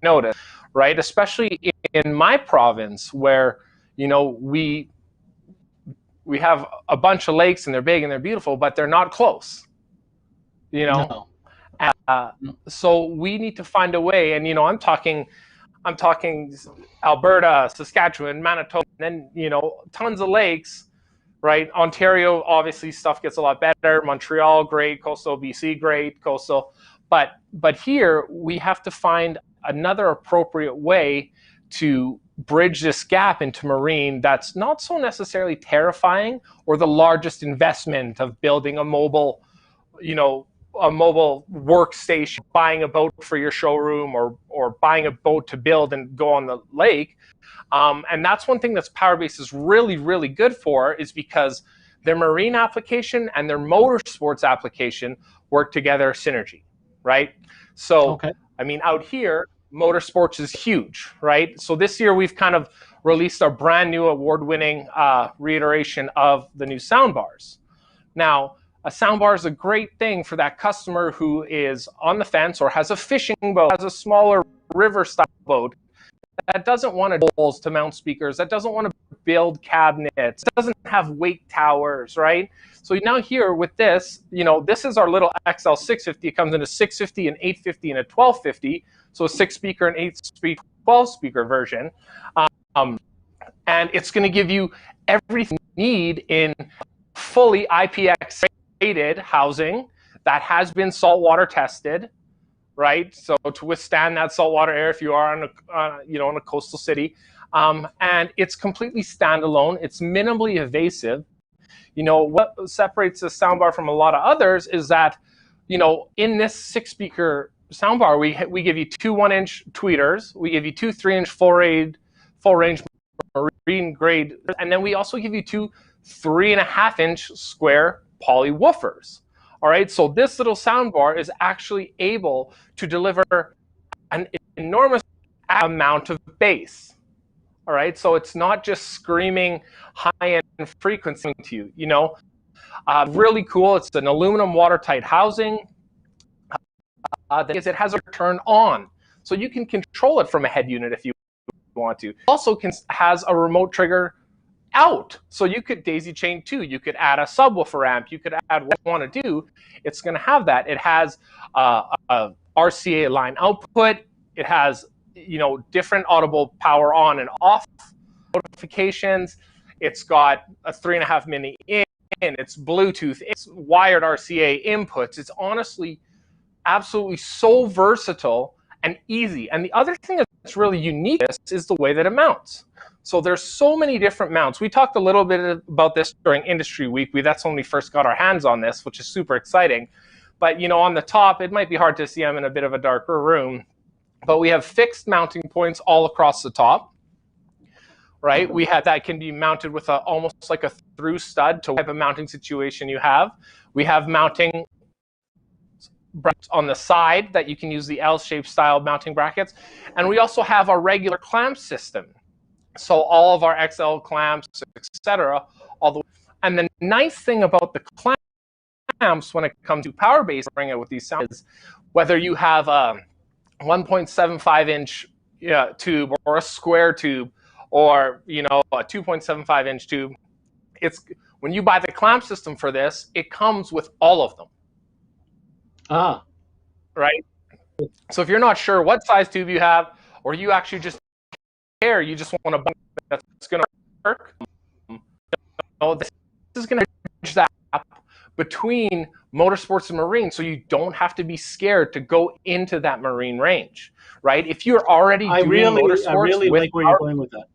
notice, right? Especially in my province, where you know we have a bunch of lakes and they're big and they're beautiful, but they're not close. You know, no. So we need to find a way. And you know, I'm talking Alberta, Saskatchewan, Manitoba, and then you know, tons of lakes, right? Ontario, obviously, stuff gets a lot better. Montreal, great. Coastal BC, great. Coastal, but here we have to find another appropriate way to bridge this gap into marine that's not so necessarily terrifying, or the largest investment of building a mobile workstation, buying a boat for your showroom, or buying a boat to build and go on the lake. And that's one thing that's Powerbase is really, really good for, is because their marine application and their motorsports application work together, synergy, right? So, okay. I mean, out here, motorsports is huge, right? So this year we've kind of released our brand new award-winning reiteration of the new soundbars. Now, a soundbar is a great thing for that customer who is on the fence, or has a fishing boat, has a smaller river-style boat, that doesn't want poles to mount speakers, that doesn't want to build cabinets, doesn't have wake towers, right? So now here with this, you know, this is our little XL 650. It comes in a 650, an 850, and a 1250. So a 6-speaker and 8-speaker, 12-speaker version. And it's going to give you everything you need in fully IPX rated housing that has been saltwater tested, right? So to withstand that saltwater air if you are in a coastal city. And it's completely standalone. It's minimally evasive. You know, what separates this soundbar from a lot of others is that, you know, in this 6-speaker soundbar, we give you 2 1-inch tweeters, we give you 2 3-inch full range marine grade, and then we also give you 2 3.5-inch square poly woofers. All right, so this little soundbar is actually able to deliver an enormous amount of bass. All right, so it's not just screaming high-end frequency to you. You know, really cool. It's an aluminum watertight housing. It has a turn on, so you can control it from a head unit if you want to. It also has a remote trigger out, so you could daisy chain too. You could add a subwoofer amp. You could add what you want to do. It's going to have that. It has a RCA line output. It has, you know, different audible power on and off notifications. It's got a 3.5 mini in. It's Bluetooth. It's wired RCA inputs. It's honestly absolutely so versatile and easy. And the other thing that's really unique is the way that it mounts. So there's so many different mounts. We talked a little bit about this during Industry Week. That's when we first got our hands on this, which is super exciting. But you know, on the top, it might be hard to see. I'm in a bit of a darker room, but we have fixed mounting points all across the top, right? We have that can be mounted with almost like a through stud to type of mounting situation you have. We have mounting brackets on the side that you can use the L-shaped style mounting brackets. And we also have our regular clamp system. So all of our XL clamps, etc. And the nice thing about the clamps when it comes to Powerbase, bring it with these sounds, is whether you have a 1.75-inch tube or a square tube, or you know, a 2.75-inch tube, When you buy the clamp system for this, it comes with all of them. Ah, right? So if you're not sure what size tube you have, or you actually just care, you just want to buy that's going to work, this is going to bridge that gap between motorsports and marine, so you don't have to be scared to go into that marine range, right? If you're already doing motorsports I really with like where you're going with that.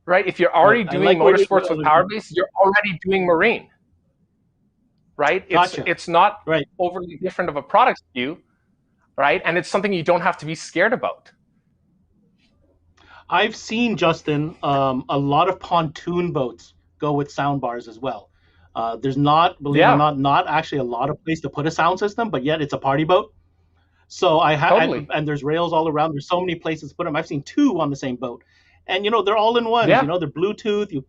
right? If you're already doing like motorsports with power base, you're already doing marine, right? Gotcha. It's not Right. overly different of a product SKU, right? And it's something you don't have to be scared about. I've seen, Justin, a lot of pontoon boats go with sound bars as well. There's not, believe it or not actually a lot of place to put a sound system, but yet it's a party boat. So I have, Totally. and there's rails all around. There's so many places to put them. I've seen two on the same boat, and they're all in one. Yeah. They're Bluetooth. You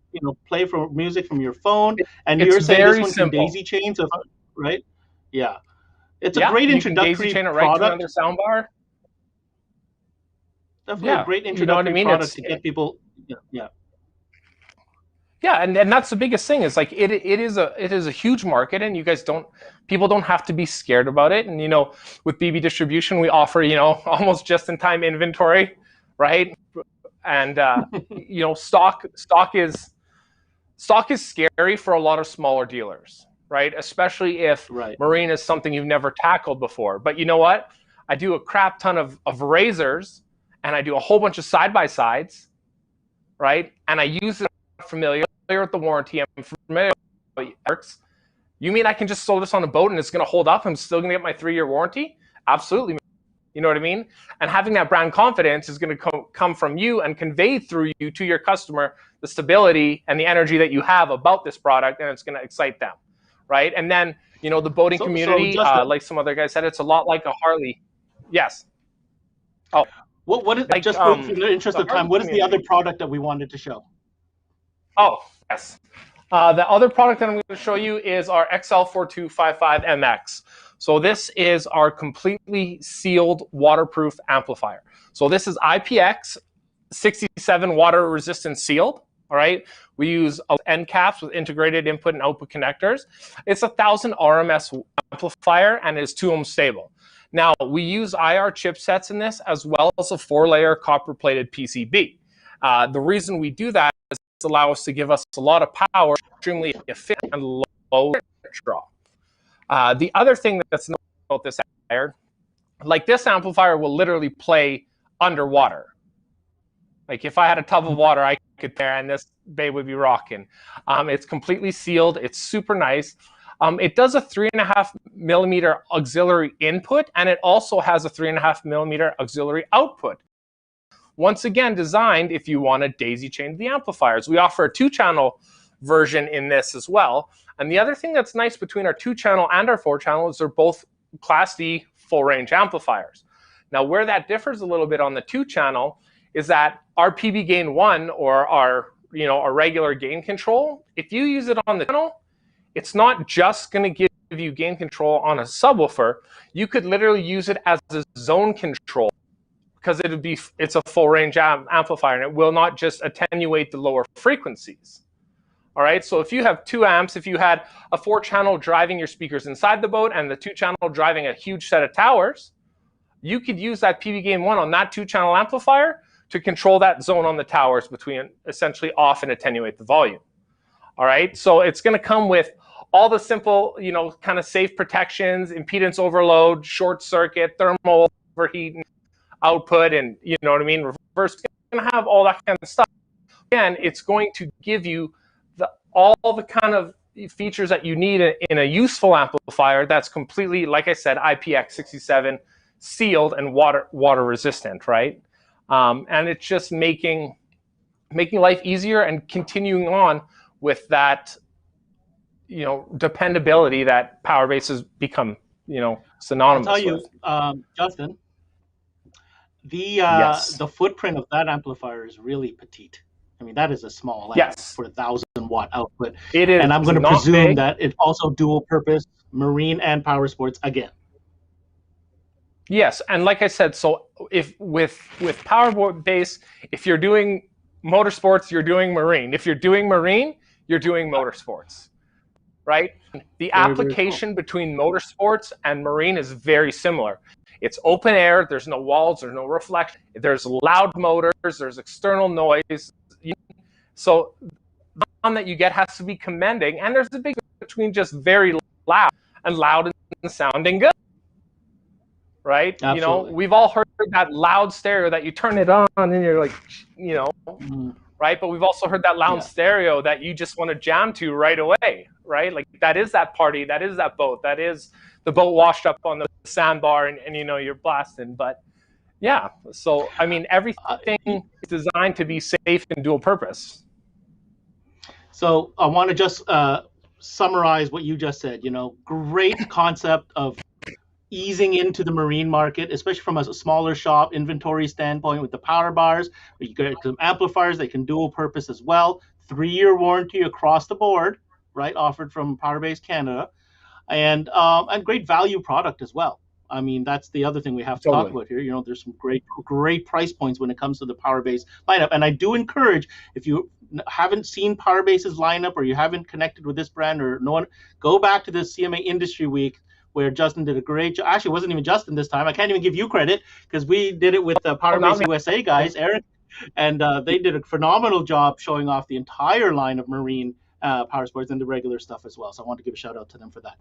play from music from your phone, and It's you're saying this very one simple. can daisy chain, so right? Yeah, it's a Yeah, great you can introductory daisy chain it right to product. another soundbar. Definitely Yeah, a great you know what I introductory mean? product to get people. Yeah. Yeah, and that's the biggest thing is like it is a huge market, and you guys people don't have to be scared about it. And with BB Distribution, we offer almost just in time inventory, right? And stock is scary for a lot of smaller dealers, right? Especially if marine is something you've never tackled before. But you know what? I do a crap ton of razors, and I do a whole bunch of side-by-sides, right? And I use it familiar with the warranty. I'm familiar with how it works. You mean I can just throw this on a boat and it's going to hold up? I'm still going to get my 3-year warranty? Absolutely. You know what I mean? And having that brand confidence is going to come from you and convey through you to your customer the stability and the energy that you have about this product, and it's going to excite them, right? And then, the boating community, Justin, like some other guys said, it's a lot like a Harley. Yes. Oh. What is, just for in the interest of time, what is the other product that we wanted to show? Oh, yes. The other product that I'm going to show you is our XL4255MX. So this is our completely sealed waterproof amplifier. So this is IPX67 water resistant sealed. All right. We use end caps with integrated input and output connectors. It's 1,000 RMS amplifier and is 2 ohm stable. Now we use IR chipsets in this as well as a 4-layer copper plated PCB. The reason we do that is to allow us to give us a lot of power, extremely efficient and low draw. The other thing that's known about this amplifier, like this amplifier will literally play underwater. Like if I had a tub of water, I could there and this babe would be rocking. It's completely sealed. It's super nice. It does a 3.5 millimeter auxiliary input, and it also has a 3.5 millimeter auxiliary output. Once again, designed if you want to daisy chain the amplifiers. We offer a 2-channel version in this as well. And the other thing that's nice between our 2-channel and our 4-channel is they're both Class D full range amplifiers. Now, where that differs a little bit on the 2-channel is that our PB gain 1 or our regular gain control, if you use it on the channel, it's not just going to give you gain control on a subwoofer. You could literally use it as a zone control because it's a full range amplifier, and it will not just attenuate the lower frequencies. All right, so if you have 2 amps, if you had a 4-channel driving your speakers inside the boat and the 2-channel driving a huge set of towers, you could use that PB gain 1 on that 2-channel amplifier to control that zone on the towers between essentially off and attenuate the volume. All right, so it's going to come with all the simple, kind of safe protections, impedance overload, short circuit, thermal overheat output, and you know what I mean, reverse. It's going to have all that kind of stuff. Again, it's going to give you all the kind of features that you need in a useful amplifier that's completely, like I said, IPX67 sealed and water resistant, right? And it's just making life easier and continuing on with that, dependability that power bases become, synonymous I'll tell you, with. Justin, Yes. the footprint of that amplifier is really petite. I mean, that is a small amp Yes. for 1,000-watt output. It is, and I'm going to not presume big. that it's also dual purpose, marine and power sports again. Yes, and like I said, so if with power base, if you're doing motorsports, you're doing marine. If you're doing marine, you're doing motorsports, right? The Very, very cool. application between motorsports and marine is very similar. It's open air, there's no walls, there's no reflection, there's loud motors, there's external noise. So the sound that you get has to be commanding, and there's a big difference between just very loud and sounding good, right? Absolutely. You know, we've all heard that loud stereo that you turn it on and you're like, you know, right? But we've also heard that loud stereo that you just want to jam to right away, right? Like that is that party, that is that boat, that is the boat washed up on the sandbar and you know, you're blasting. But yeah, so I mean, everything is designed to be safe and dual purpose. So I want to just summarize what you just said. You know, great concept of easing into the marine market, especially from a smaller shop inventory standpoint with the power bars. You get some amplifiers, they can dual purpose as well. 3-year warranty across the board, right? Offered from PowerBase Canada, and great value product as well. I mean, that's the other thing we have to talk about here. You know, there's some great price points when it comes to the PowerBase lineup. And I do encourage, if you haven't seen PowerBase's lineup or you haven't connected with this brand or no one, go back to the CMA Industry Week where Justin did a great job. Actually, it wasn't even Justin this time. I can't even give you credit because we did it with the PowerBase USA guys, Eric, and they did a phenomenal job showing off the entire line of marine power sports and the regular stuff as well. So I want to give a shout out to them for that.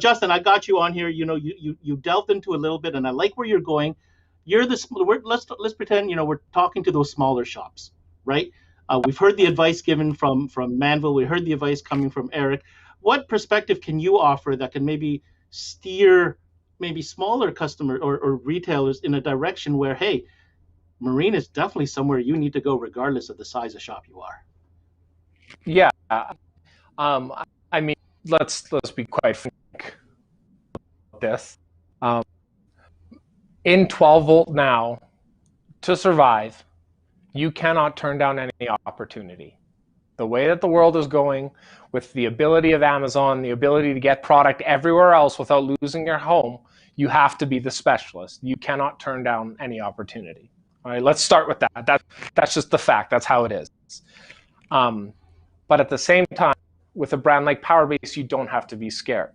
Justin, I got you on here. You know, you delved into a little bit, and I like where you're going. Let's pretend, you know, we're talking to those smaller shops, right? We've heard the advice given from Manville. We heard the advice coming from Eric. What perspective can you offer that can maybe steer maybe smaller customers or retailers in a direction where, hey, marine is definitely somewhere you need to go regardless of the size of shop you are? Yeah. I mean, let's be quite frank about this. In 12 volt now, to survive, you cannot turn down any opportunity. The way that the world is going, with the ability of Amazon, the ability to get product everywhere else without losing your home, you have to be the specialist. You cannot turn down any opportunity. All right, let's start with that. That's just the fact. That's how it is. But at the same time, with a brand like PowerBase, you don't have to be scared.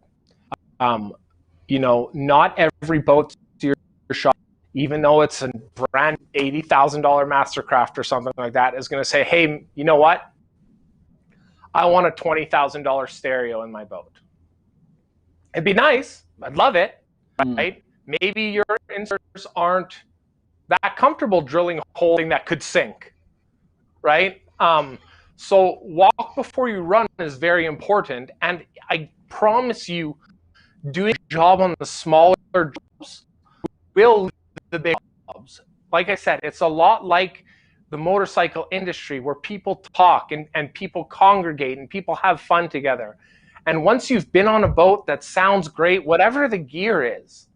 You know, not every boat to your shop, even though it's a brand $80,000 Mastercraft or something like that, is going to say, hey, you know what? I want a $20,000 stereo in my boat. It'd be nice. I'd love it, right? Maybe your inserts aren't that comfortable drilling a hole that could sink, right? So walk before you run is very important. And I promise you, doing a job on the smaller jobs will lead to the big jobs. Like I said, it's a lot like the motorcycle industry where people talk and people congregate and people have fun together. And once you've been on a boat that sounds great, whatever the gear is,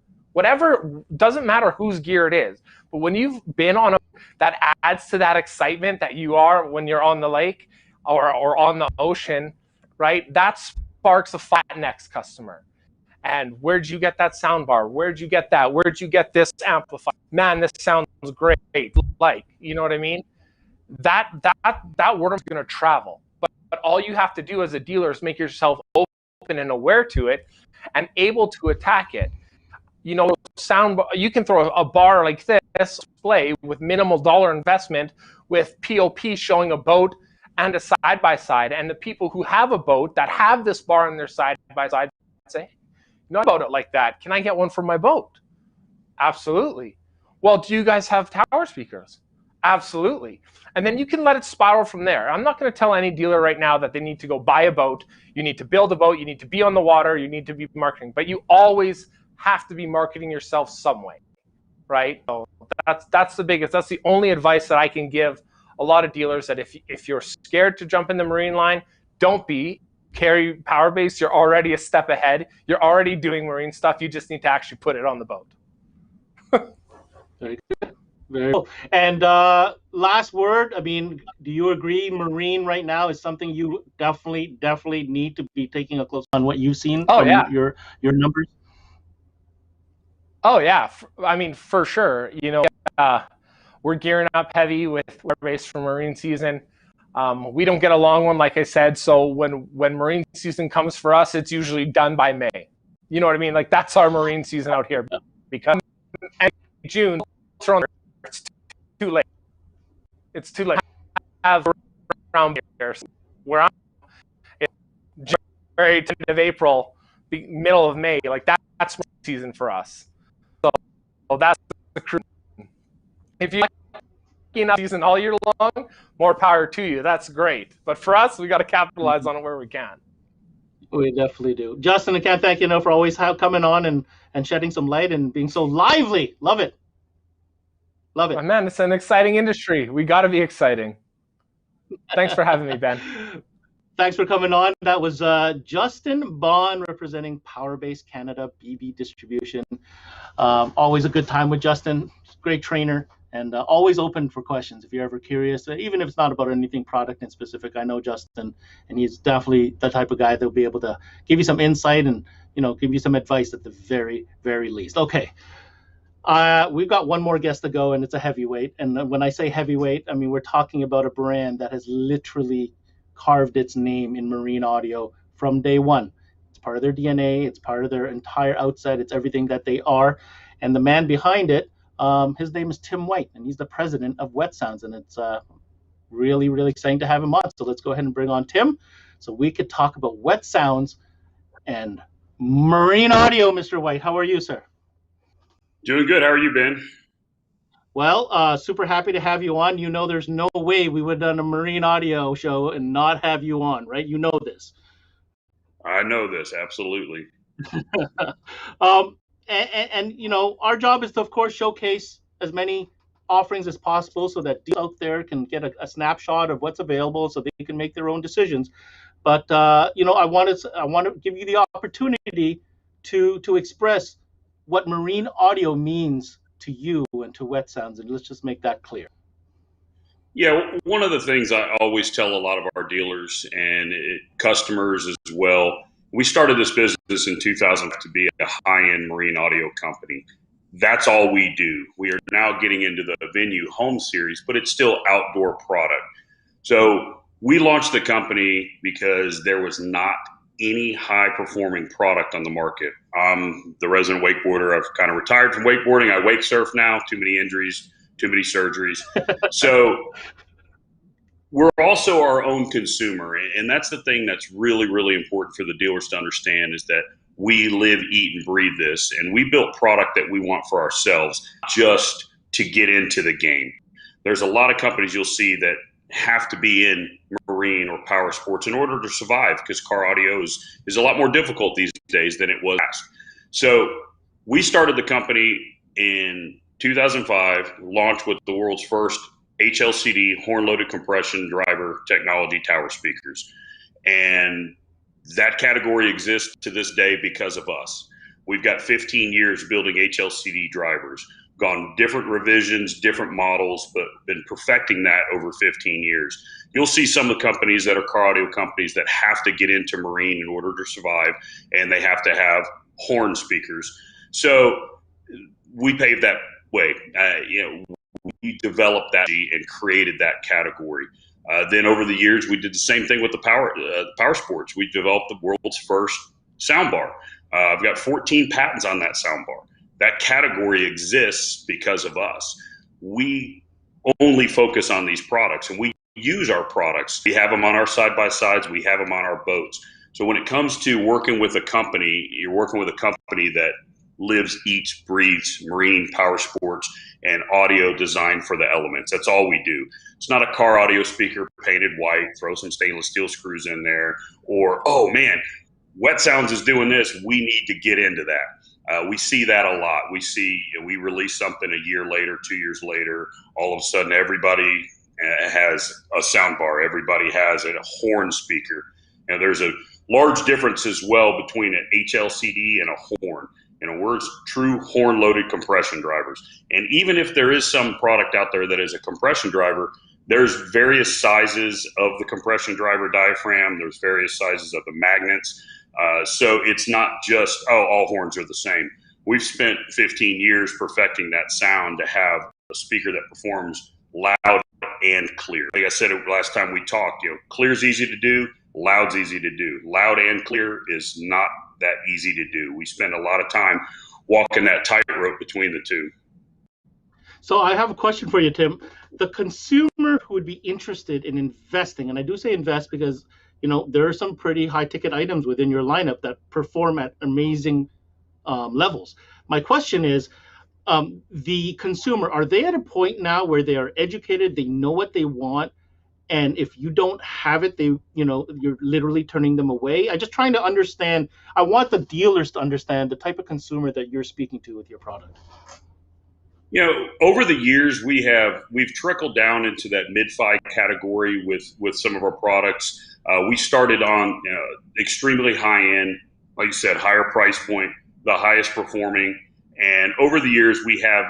doesn't matter whose gear it is, but when you've been on a that adds to that excitement that you are when you're on the lake or on the ocean, right? That sparks a flat next customer. And where'd you get that sound bar? Where'd you get that? Where'd you get this amplifier? Man, this sounds great. Like, you know what I mean? That word is going to travel. But all you have to do as a dealer is make yourself open and aware to it and able to attack it. You know, you can throw a bar like this display with minimal dollar investment with POP showing a boat and a side-by-side. And the people who have a boat that have this bar in their side-by-side say, know about it like that. Can I get one for my boat? Absolutely. Well, do you guys have tower speakers? Absolutely. And then you can let it spiral from there. I'm not going to tell any dealer right now that they need to go buy a boat. You need to build a boat. You need to be on the water. You need to be marketing. But you always have to be marketing yourself some way, right? So that's the biggest. That's the only advice that I can give a lot of dealers, that if you're scared to jump in the marine line, don't be. Carry PowerBase, you're already a step ahead. You're already doing marine stuff. You just need to actually put it on the boat. Very good. Very cool. And last word, I mean, do you agree marine right now is something you definitely need to be taking a close on what you've seen from your numbers? Oh, yeah. I mean, for sure. You know, we're gearing up heavy with PowerBase for marine season. We don't get a long one, like I said. So when marine season comes for us, it's usually done by May. You know what I mean? Like that's our marine season out here. Because June, it's too late. It's too late. Have around here where I'm January to end of April, the middle of May. Like that's season for us. So that's the crew. If you enough season all year long, more power to you. That's great. But for us, we got to capitalize on it where we can. We definitely do. Justin, I can't thank you enough for always coming on and shedding some light and being so lively. Love it. Love it. Oh, man, it's an exciting industry. We got to be exciting. Thanks for having me, Ben. Thanks for coming on. That was Justin Bond representing Powerbase Canada BB Distribution. Always a good time with Justin. Great trainer. And always open for questions if you're ever curious, even if it's not about anything product in specific. I know Justin, and he's definitely the type of guy that'll be able to give you some insight and give you some advice at the very, very least. Okay, we've got one more guest to go, and it's a heavyweight. And when I say heavyweight, I mean we're talking about a brand that has literally carved its name in marine audio from day one. It's part of their DNA. It's part of their entire outset. It's everything that they are, and the man behind it. His name is Tim White, and he's the president of Wet Sounds, and it's really, really exciting to have him on. So let's go ahead and bring on Tim so we could talk about Wet Sounds and marine audio. Mr. White, how are you, sir? Doing good. How are you, Ben? Well, super happy to have you on. There's no way we would have done a marine audio show and not have you on, right? You know this. I know this, absolutely. And our job is to, of course, showcase as many offerings as possible so that dealers out there can get a snapshot of what's available so they can make their own decisions. But I want to give you the opportunity to express what marine audio means to you and to Wet Sounds, and let's just make that clear. Yeah, one of the things I always tell a lot of our dealers and customers as well, we started this business in 2000 to be a high-end marine audio company. That's all we do. We are now getting into the Venue Home Series, but it's still outdoor product. So we launched the company because there was not any high-performing product on the market. I'm the resident wakeboarder. I've kind of retired from wakeboarding. I wake surf now. Too many injuries, too many surgeries. So we're also our own consumer, and that's the thing that's really, really important for the dealers to understand is that we live, eat, and breathe this, and we built product that we want for ourselves just to get into the game. There's a lot of companies you'll see that have to be in marine or power sports in order to survive because car audio is a lot more difficult these days than it was last. So we started the company in 2005, launched with the world's first HLCD horn-loaded compression driver technology tower speakers. And that category exists to this day because of us. We've got 15 years building HLCD drivers, gone different revisions, different models, but been perfecting that over 15 years. You'll see some of the companies that are car audio companies that have to get into marine in order to survive, and they have to have horn speakers. So we paved that way. We developed that and created that category. Then over the years, we did the same thing with the power sports. We developed the world's first soundbar. I've got 14 patents on that soundbar. That category exists because of us. We only focus on these products, and we use our products. We have them on our side-by-sides. We have them on our boats. So when it comes to working with a company, you're working with a company that lives, eats, breathes marine, power sports, and audio designed for the elements. That's all we do. It's not a car audio speaker painted white, throw some stainless steel screws in there, or, oh man, Wet Sounds is doing this, we need to get into that. We see that a lot. We release something a year later, 2 years later, all of a sudden everybody has a soundbar, everybody has a horn speaker. There's a large difference as well between an HLCD and a horn. We're true horn-loaded compression drivers. And even if there is some product out there that is a compression driver, there's various sizes of the compression driver diaphragm. There's various sizes of the magnets. So it's not just, all horns are the same. We've spent 15 years perfecting that sound to have a speaker that performs loud and clear. Like I said last time we talked, clear's easy to do, loud's easy to do. Loud and clear is not that easy to do. We spend a lot of time walking that tightrope between the two. So I have a question for you, Tim. The consumer who would be interested in investing, and I do say invest because there are some pretty high ticket items within your lineup that perform at amazing levels. My question is, the consumer, are they at a point now where they are educated, they know what they want, and if you don't have it, you're literally turning them away? I'm just trying to understand. I want the dealers to understand the type of consumer that you're speaking to with your product. Over the years, we've trickled down into that mid-fi category with some of our products. We started on extremely high end, like you said, higher price point, the highest performing. And over the years, we have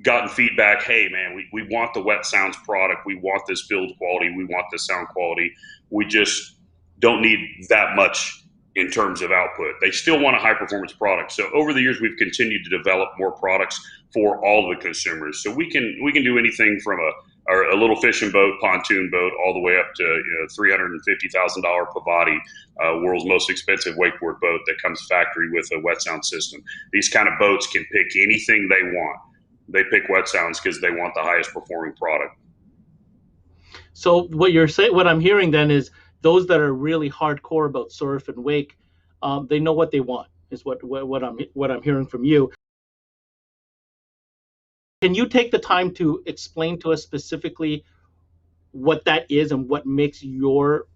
gotten feedback, hey man, we want the Wet Sounds product. We want this build quality. We want the sound quality. We just don't need that much in terms of output. They still want a high performance product. So over the years, we've continued to develop more products for all the consumers. So we can do anything from a little fishing boat, pontoon boat, all the way up to $350,000 Pavati, world's most expensive wakeboard boat that comes factory with a Wet Sound system. These kind of boats can pick anything they want. They pick Wet Sounds because they want the highest performing product. So what I'm hearing then is those that are really hardcore about surf and wake, they know what they want. Is what I'm hearing from you. Can you take the time to explain to us specifically what that is and what makes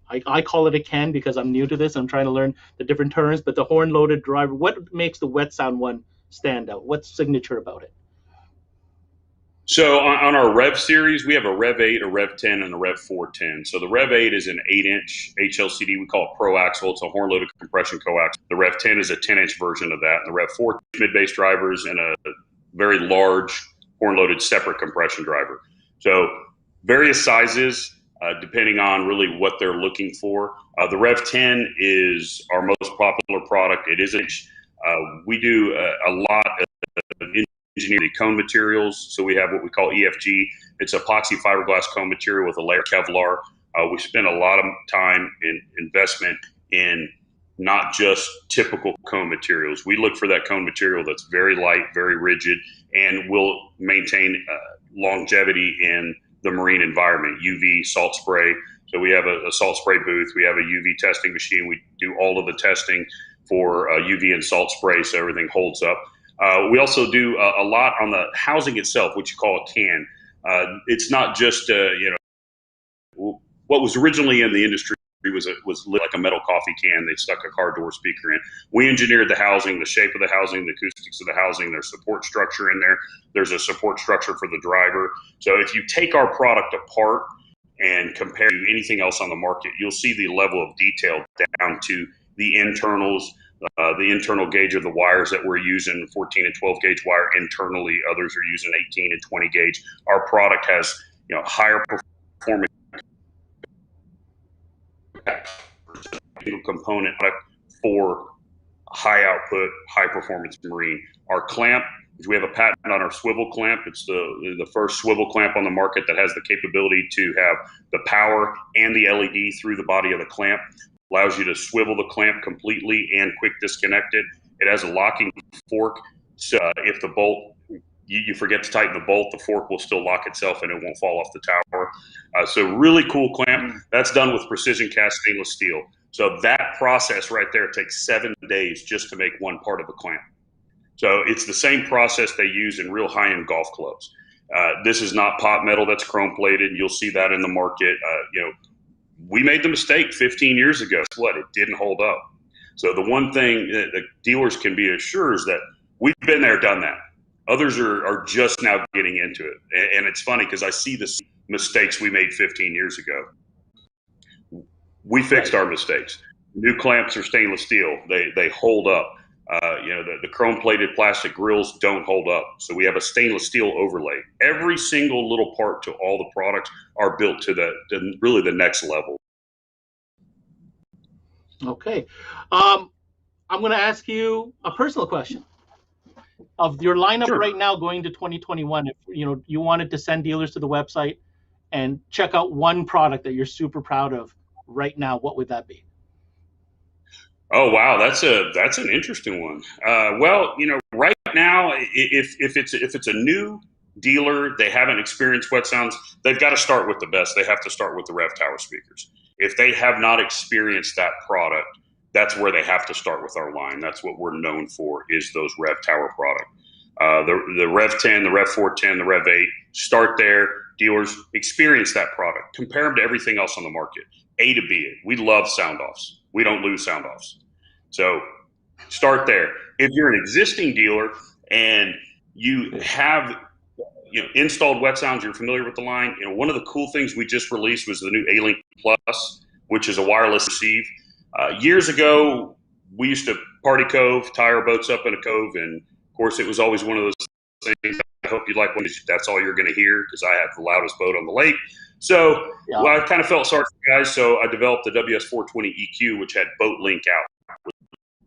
I call it a can because I'm new to this. I'm trying to learn the different terms, but the horn loaded driver, what makes the Wet Sound one stand out? What's signature about it? So on our Rev series, we have a Rev 8, a Rev 10, and a Rev 410. So the Rev 8 is an 8-inch HLCD. We call it Pro Axle. It's a horn-loaded compression coaxial. The Rev 10 is a 10-inch version of that. And the Rev 4 mid-bass drivers and a very large horn-loaded separate compression driver. So various sizes, depending on really what they're looking for. The Rev 10 is our most popular product. It is we do a lot of engineering cone materials. So we have what we call EFG. It's epoxy fiberglass cone material with a layer of Kevlar. We spend a lot of time in investment in not just typical cone materials. We look for that cone material that's very light, very rigid, and will maintain longevity in the marine environment. UV, salt spray. So we have a salt spray booth. We have a UV testing machine. We do all of the testing for UV and salt spray so everything holds up. We also do a lot on the housing itself, which you call a can. It's not just, what was originally in the industry was like a metal coffee can. They stuck a car door speaker in. We engineered the housing, the shape of the housing, the acoustics of the housing. There's support structure in there. There's a support structure for the driver. So if you take our product apart and compare to anything else on the market, you'll see the level of detail down to the internals, the internal gauge of the wires that we're using, 14 and 12 gauge wire internally. Others are using 18 and 20 gauge. Our product has higher performance component for high output, high performance marine. Our clamp, we have a patent on our swivel clamp. It's the first swivel clamp on the market that has the capability to have the power and the LED through the body of the clamp. Allows you to swivel the clamp completely and quick disconnect it. It has a locking fork, so if the bolt, you forget to tighten the bolt, the fork will still lock itself and it won't fall off the tower. So really cool clamp. That's done with precision cast stainless steel. So that process right there takes 7 days just to make one part of a clamp. So it's the same process they use in real high-end golf clubs. This is not pot metal that's chrome plated. You'll see that in the market. We made the mistake 15 years ago. What? It didn't hold up. So the one thing that the dealers can be assured is that we've been there, done that. Others are just now getting into it. And it's funny because I see the mistakes we made 15 years ago. We fixed our mistakes. New clamps are stainless steel. They hold up. The chrome plated plastic grills don't hold up. So we have a stainless steel overlay. Every single little part to all the products are built to really the next level. Okay. I'm going to ask you a personal question. of your lineup Sure. right now going to 2021. If you wanted to send dealers to the website and check out one product that you're super proud of right now, what would that be? Oh wow, that's an interesting one. Well, right now, if it's a new dealer, they haven't experienced wet sounds, they've got to start with the best. They have to start with the Rev Tower speakers. If they have not experienced that product, that's where they have to start with our line. That's what we're known for, is those Rev Tower product. The Rev 10, the Rev 410, the Rev 8. Start there. Dealers experience that product. Compare them to everything else on the market. A to B. We love sound offs. We don't lose sound offs. So start there. If you're an existing dealer and you have installed wet sounds, you're familiar with the line. One of the cool things we just released was the new A-Link Plus, which is a wireless receive. Years ago, we used to party cove, tie our boats up in a cove, and of course, it was always one of those things. I hope you like one. That's all you're going to hear, because I have the loudest boat on the lake. So I kind of felt sorry for you guys. So I developed the WS420 EQ, which had boat link out,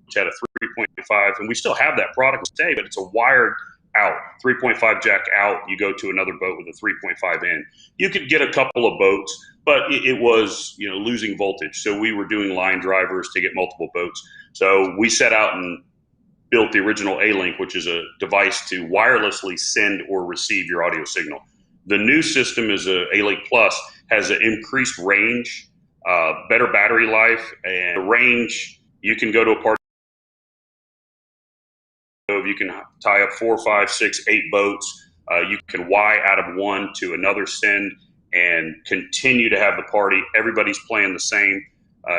which had a 3.5, and we still have that product today, but it's a wired out, 3.5 jack out. You go to another boat with a 3.5 in. You could get a couple of boats, but it was losing voltage. So we were doing line drivers to get multiple boats. So we set out and built the original A-Link, which is a device to wirelessly send or receive your audio signal. The new system is a A-Link Plus, has an increased range, better battery life, and the range. You can go to a party. You can tie up 4, 5, 6, 8 boats. You can Y out of one to another send and continue to have the party. Everybody's playing the same.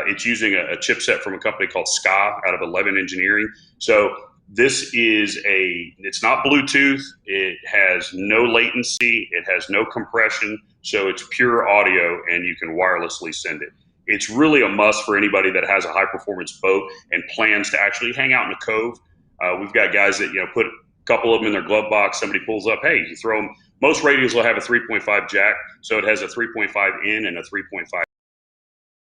It's using a chipset from a company called Ska out of 11 Engineering. So this is it's not Bluetooth. It has no latency. It has no compression. So it's pure audio, and you can wirelessly send it. It's really a must for anybody that has a high performance boat and plans to actually hang out in a cove. We've got guys that put a couple of them in their glove box. Somebody pulls up, hey, you throw them. Most radios will have a 3.5 jack, so it has a 3.5 in and a 3.5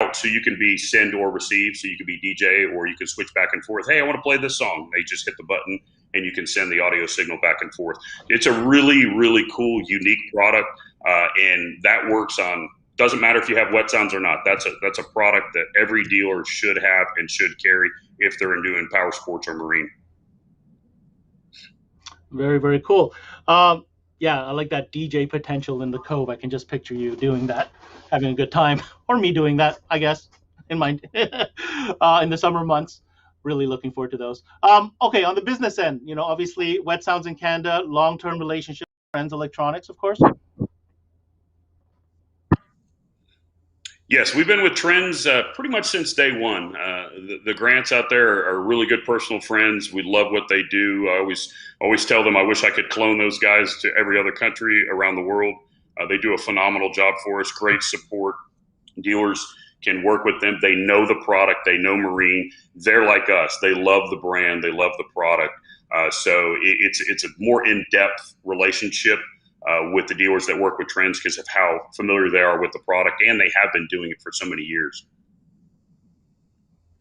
out, so you can be send or receive. So you can be DJ, or you can switch back and forth. Hey, I want to play this song. They just hit the button, and you can send the audio signal back and forth. It's a really, really cool, unique product, and that works on. Doesn't matter if you have wet sounds or not. That's a product that every dealer should have and should carry if they're doing power sports or marine. Very, very cool. Yeah, I like that DJ potential in the cove. I can just picture you doing that, having a good time, or me doing that, I guess, in in the summer months. Really looking forward to those. Okay, on the business end, obviously, Wet Sounds in Canada, long-term relationship, Friends Electronics, of course. Yes, we've been with Trends pretty much since day one. The Grants out there are really good personal friends. We love what they do. I always tell them I wish I could clone those guys to every other country around the world. They do a phenomenal job for us. Great support. Dealers can work with them. They know the product. They know marine. They're like us. They love the brand. They love the product. So it's a more in-depth relationship with the dealers that work with Trends, because of how familiar they are with the product, and they have been doing it for so many years.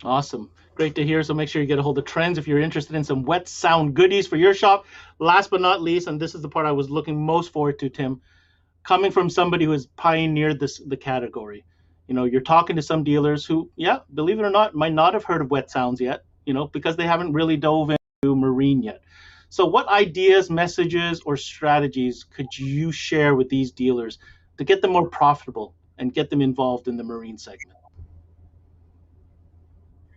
Awesome. Great to hear. So make sure you get a hold of Trends if you're interested in some wet sound goodies for your shop. Last but not least, and this is the part I was looking most forward to, Tim, coming from somebody who has pioneered the category. You're talking to some dealers who, believe it or not, might not have heard of wet sounds yet, because they haven't really dove into marine yet. So what ideas, messages, or strategies could you share with these dealers to get them more profitable and get them involved in the marine segment?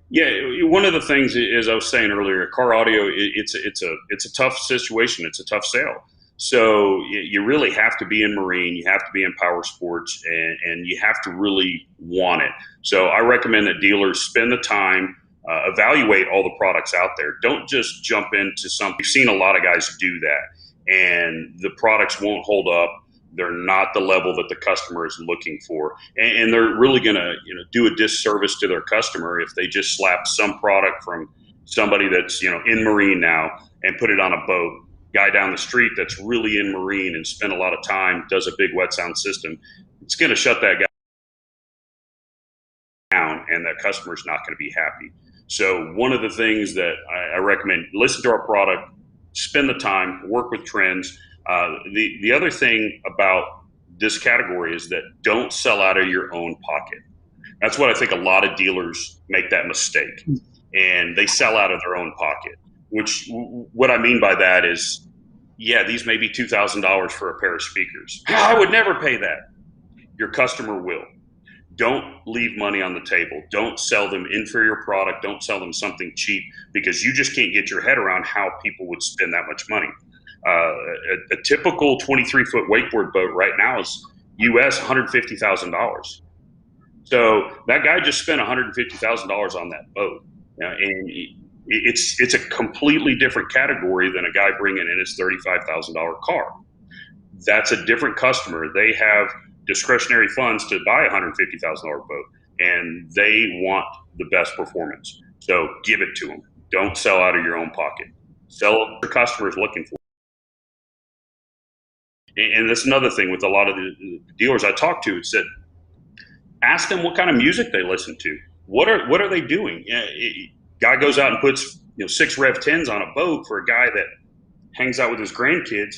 Yeah, one of the things, as I was saying earlier, car audio, it's a tough situation. It's a tough sale. So you really have to be in marine, you have to be in power sports, and you have to really want it. So I recommend that dealers spend the time, evaluate all the products out there. Don't just jump into something. We've seen a lot of guys do that, and the products won't hold up. They're not the level that the customer is looking for, and they're really going to do a disservice to their customer if they just slap some product from somebody that's in marine now and put it on a boat. Guy down the street that's really in marine and spent a lot of time, does a big wet sound system, it's going to shut that guy down, and that customer's not going to be happy. So one of the things that I recommend, listen to our product, spend the time, work with trends. The other thing about this category is that don't sell out of your own pocket. That's what I think a lot of dealers make that mistake, and they sell out of their own pocket. Which, what I mean by that is, yeah, these may be $2,000 for a pair of speakers. I would never pay that. Your customer will. Don't leave money on the table. Don't sell them inferior product. Don't sell them something cheap, because you just can't get your head around how people would spend that much money. A typical 23-foot wakeboard boat right now is US $150,000. So that guy just spent $150,000 on that boat, and it's a completely different category than a guy bringing in his $35,000 car. That's a different customer. They have discretionary funds to buy a $150,000 boat, and they want the best performance. So give it to them. Don't sell out of your own pocket. Sell what your customer is looking for. And that's another thing with a lot of the dealers I talk to, is that ask them what kind of music they listen to. What are they doing? Guy goes out and puts 6 Rev 10s on a boat for a guy that hangs out with his grandkids.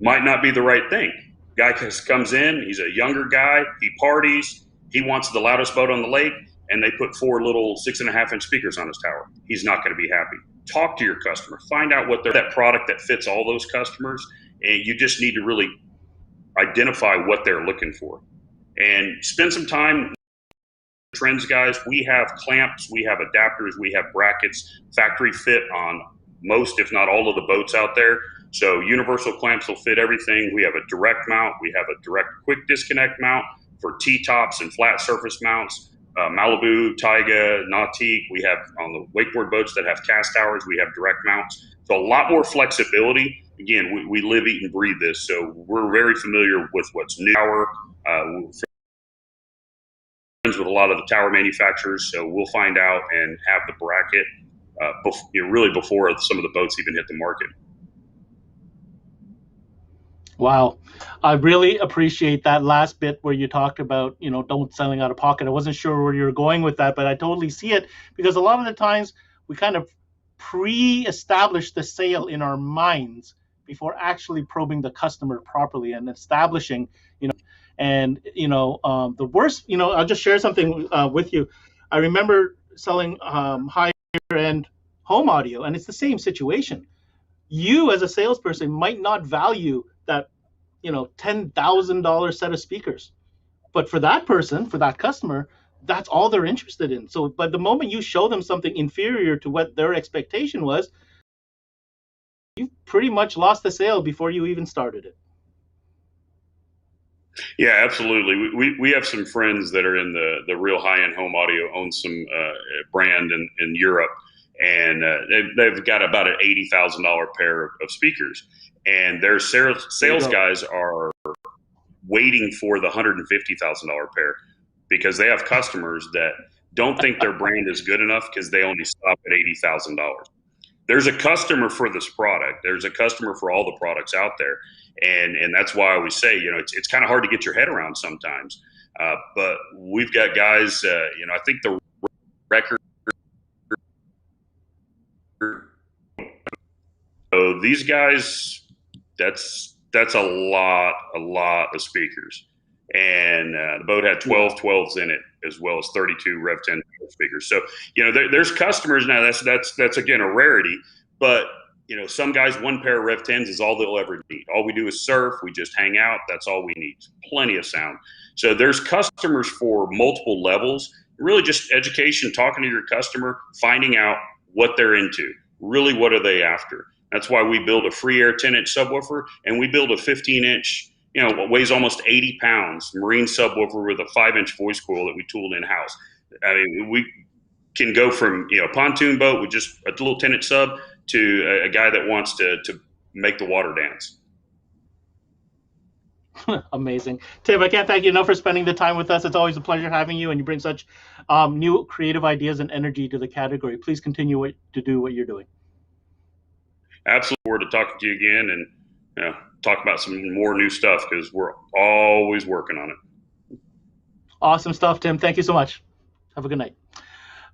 Might not be the right thing. Guy comes in, he's a younger guy, he parties, he wants the loudest boat on the lake, and they put 4 little 6.5-inch speakers on his tower. He's not going to be happy. Talk to your customer. Find out what that product that fits all those customers, and you just need to really identify what they're looking for. And spend some time. Trends guys, we have clamps, we have adapters, we have brackets, factory fit on most, if not all, of the boats out there. So universal clamps will fit everything. We have a direct mount, we have a direct quick disconnect mount for T-tops and flat surface mounts. Malibu, Taiga, Nautique. We have on the wakeboard boats that have cast towers, we have direct mounts. So a lot more flexibility. Again, we live, eat, and breathe this, so we're very familiar with what's new. Friends with a lot of the tower manufacturers, so we'll find out and have the bracket really before some of the boats even hit the market. Wow. I really appreciate that last bit where you talked about, don't selling out of pocket. I wasn't sure where you were going with that, but I totally see it, because a lot of the times we kind of pre-establish the sale in our minds before actually probing the customer properly and establishing, the worst, I'll just share something with you. I remember selling higher end home audio, and it's the same situation. You as a salesperson might not value that, $10,000 set of speakers, but for that person, for that customer, that's all they're interested in. So, but the moment you show them something inferior to what their expectation was, you pretty much lost the sale before you even started it. Yeah, absolutely. We have some friends that are in the real high-end home audio, own some brand in Europe, and they've got about an $80,000 pair of speakers, and their sales guys are waiting for the $150,000 pair, because they have customers that don't think their brand is good enough because they only stop at $80,000. There's a customer for this product. There's a customer for all the products out there. And that's why I always say, it's kind of hard to get your head around sometimes. But we've got guys, I think the record. So these guys, that's a lot of speakers. And the boat had 12 12s in it, as well as 32 Rev 10 speakers. So, there's customers now. That's again a rarity. But some guys, 1 pair of Rev 10s is all they'll ever need. All we do is surf. We just hang out. That's all we need. Plenty of sound. So there's customers for multiple levels. Really, just education, talking to your customer, finding out what they're into. Really, what are they after? That's why we build a free air 10-inch subwoofer, and we build a 15-inch. What weighs almost 80 pounds, marine subwoofer with a 5-inch voice coil that we tooled in-house. I mean, we can go from, a pontoon boat with just a little 10-inch sub to a guy that wants to make the water dance. Amazing. Tim, I can't thank you enough for spending the time with us. It's always a pleasure having you, and you bring such new creative ideas and energy to the category. Please continue to do what you're doing. Absolutely. Forward to talking to you again, and talk about some more new stuff, because we're always working on it. Awesome stuff, Tim. Thank you so much. Have a good night.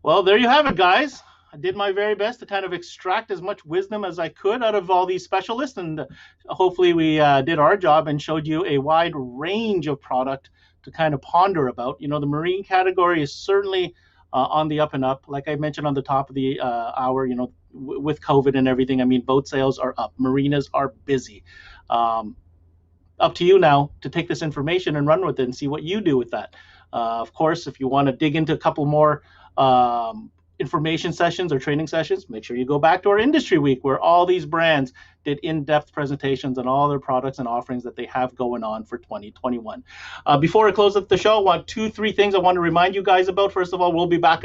Well, there you have it, guys. I did my very best to kind of extract as much wisdom as I could out of all these specialists, and hopefully we did our job and showed you a wide range of product to kind of ponder about. The marine category is certainly on the up and up. Like I mentioned on the top of the hour, with COVID and everything, I mean, boat sales are up, marinas are busy. Up to you now to take this information and run with it and see what you do with that. Of course, if you want to dig into a couple more information sessions or training sessions, make sure you go back to our industry week where all these brands did in-depth presentations on all their products and offerings that they have going on for 2021. Before I close up the show, I want 2-3 things I want to remind you guys about. First of all, we'll be back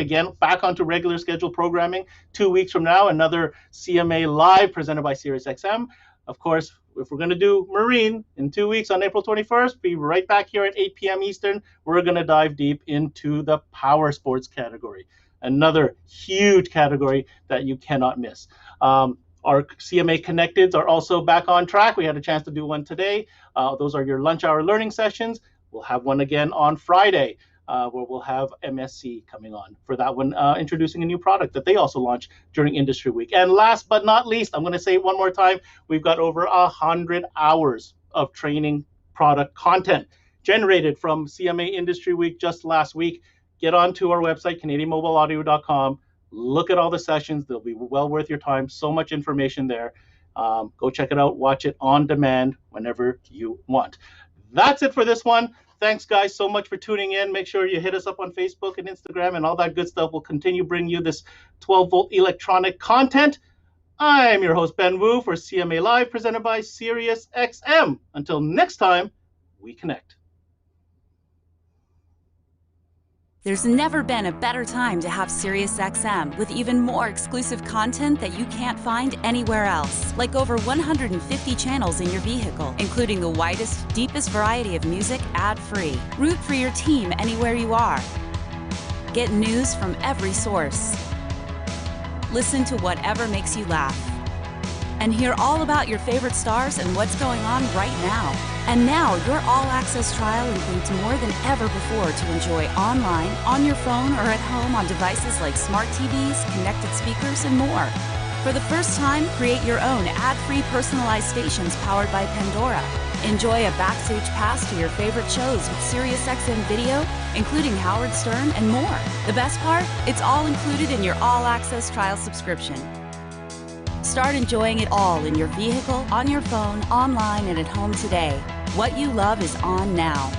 onto regular scheduled programming 2 weeks from now, another CMA Live presented by SiriusXM. Of course, if we're going to do Marine in 2 weeks on April 21st, be right back here at 8 p.m. Eastern. We're going to dive deep into the power sports category, another huge category that you cannot miss. Our CMA Connecteds are also back on track. We had a chance to do one today. Those are your lunch hour learning sessions. We'll have one again on Friday, where we'll have MSC coming on for that one, introducing a new product that they also launched during Industry Week. And last but not least, I'm going to say it one more time, we've got over 100 hours of training product content generated from CMA Industry Week just last week. Get onto our website, CanadianMobileAudio.com. Look at all the sessions. They'll be well worth your time. So much information there. Go check it out. Watch it on demand whenever you want. That's it for this one. Thanks, guys, so much for tuning in. Make sure you hit us up on Facebook and Instagram and all that good stuff. We'll continue bringing you this 12-volt electronic content. I'm your host, Ben Wu, for CMA Live, presented by SiriusXM. Until next time, we connect. There's never been a better time to have SiriusXM with even more exclusive content that you can't find anywhere else. Like over 150 channels in your vehicle, including the widest, deepest variety of music ad-free. Root for your team anywhere you are. Get news from every source. Listen to whatever makes you laugh. And hear all about your favorite stars and what's going on right now. And now, your all-access trial includes more than ever before to enjoy online, on your phone, or at home on devices like smart TVs, connected speakers, and more. For the first time, create your own ad-free personalized stations powered by Pandora. Enjoy a backstage pass to your favorite shows with SiriusXM Video, including Howard Stern and more. The best part? It's all included in your all-access trial subscription. Start enjoying it all in your vehicle, on your phone, online, and at home today. What you love is on now.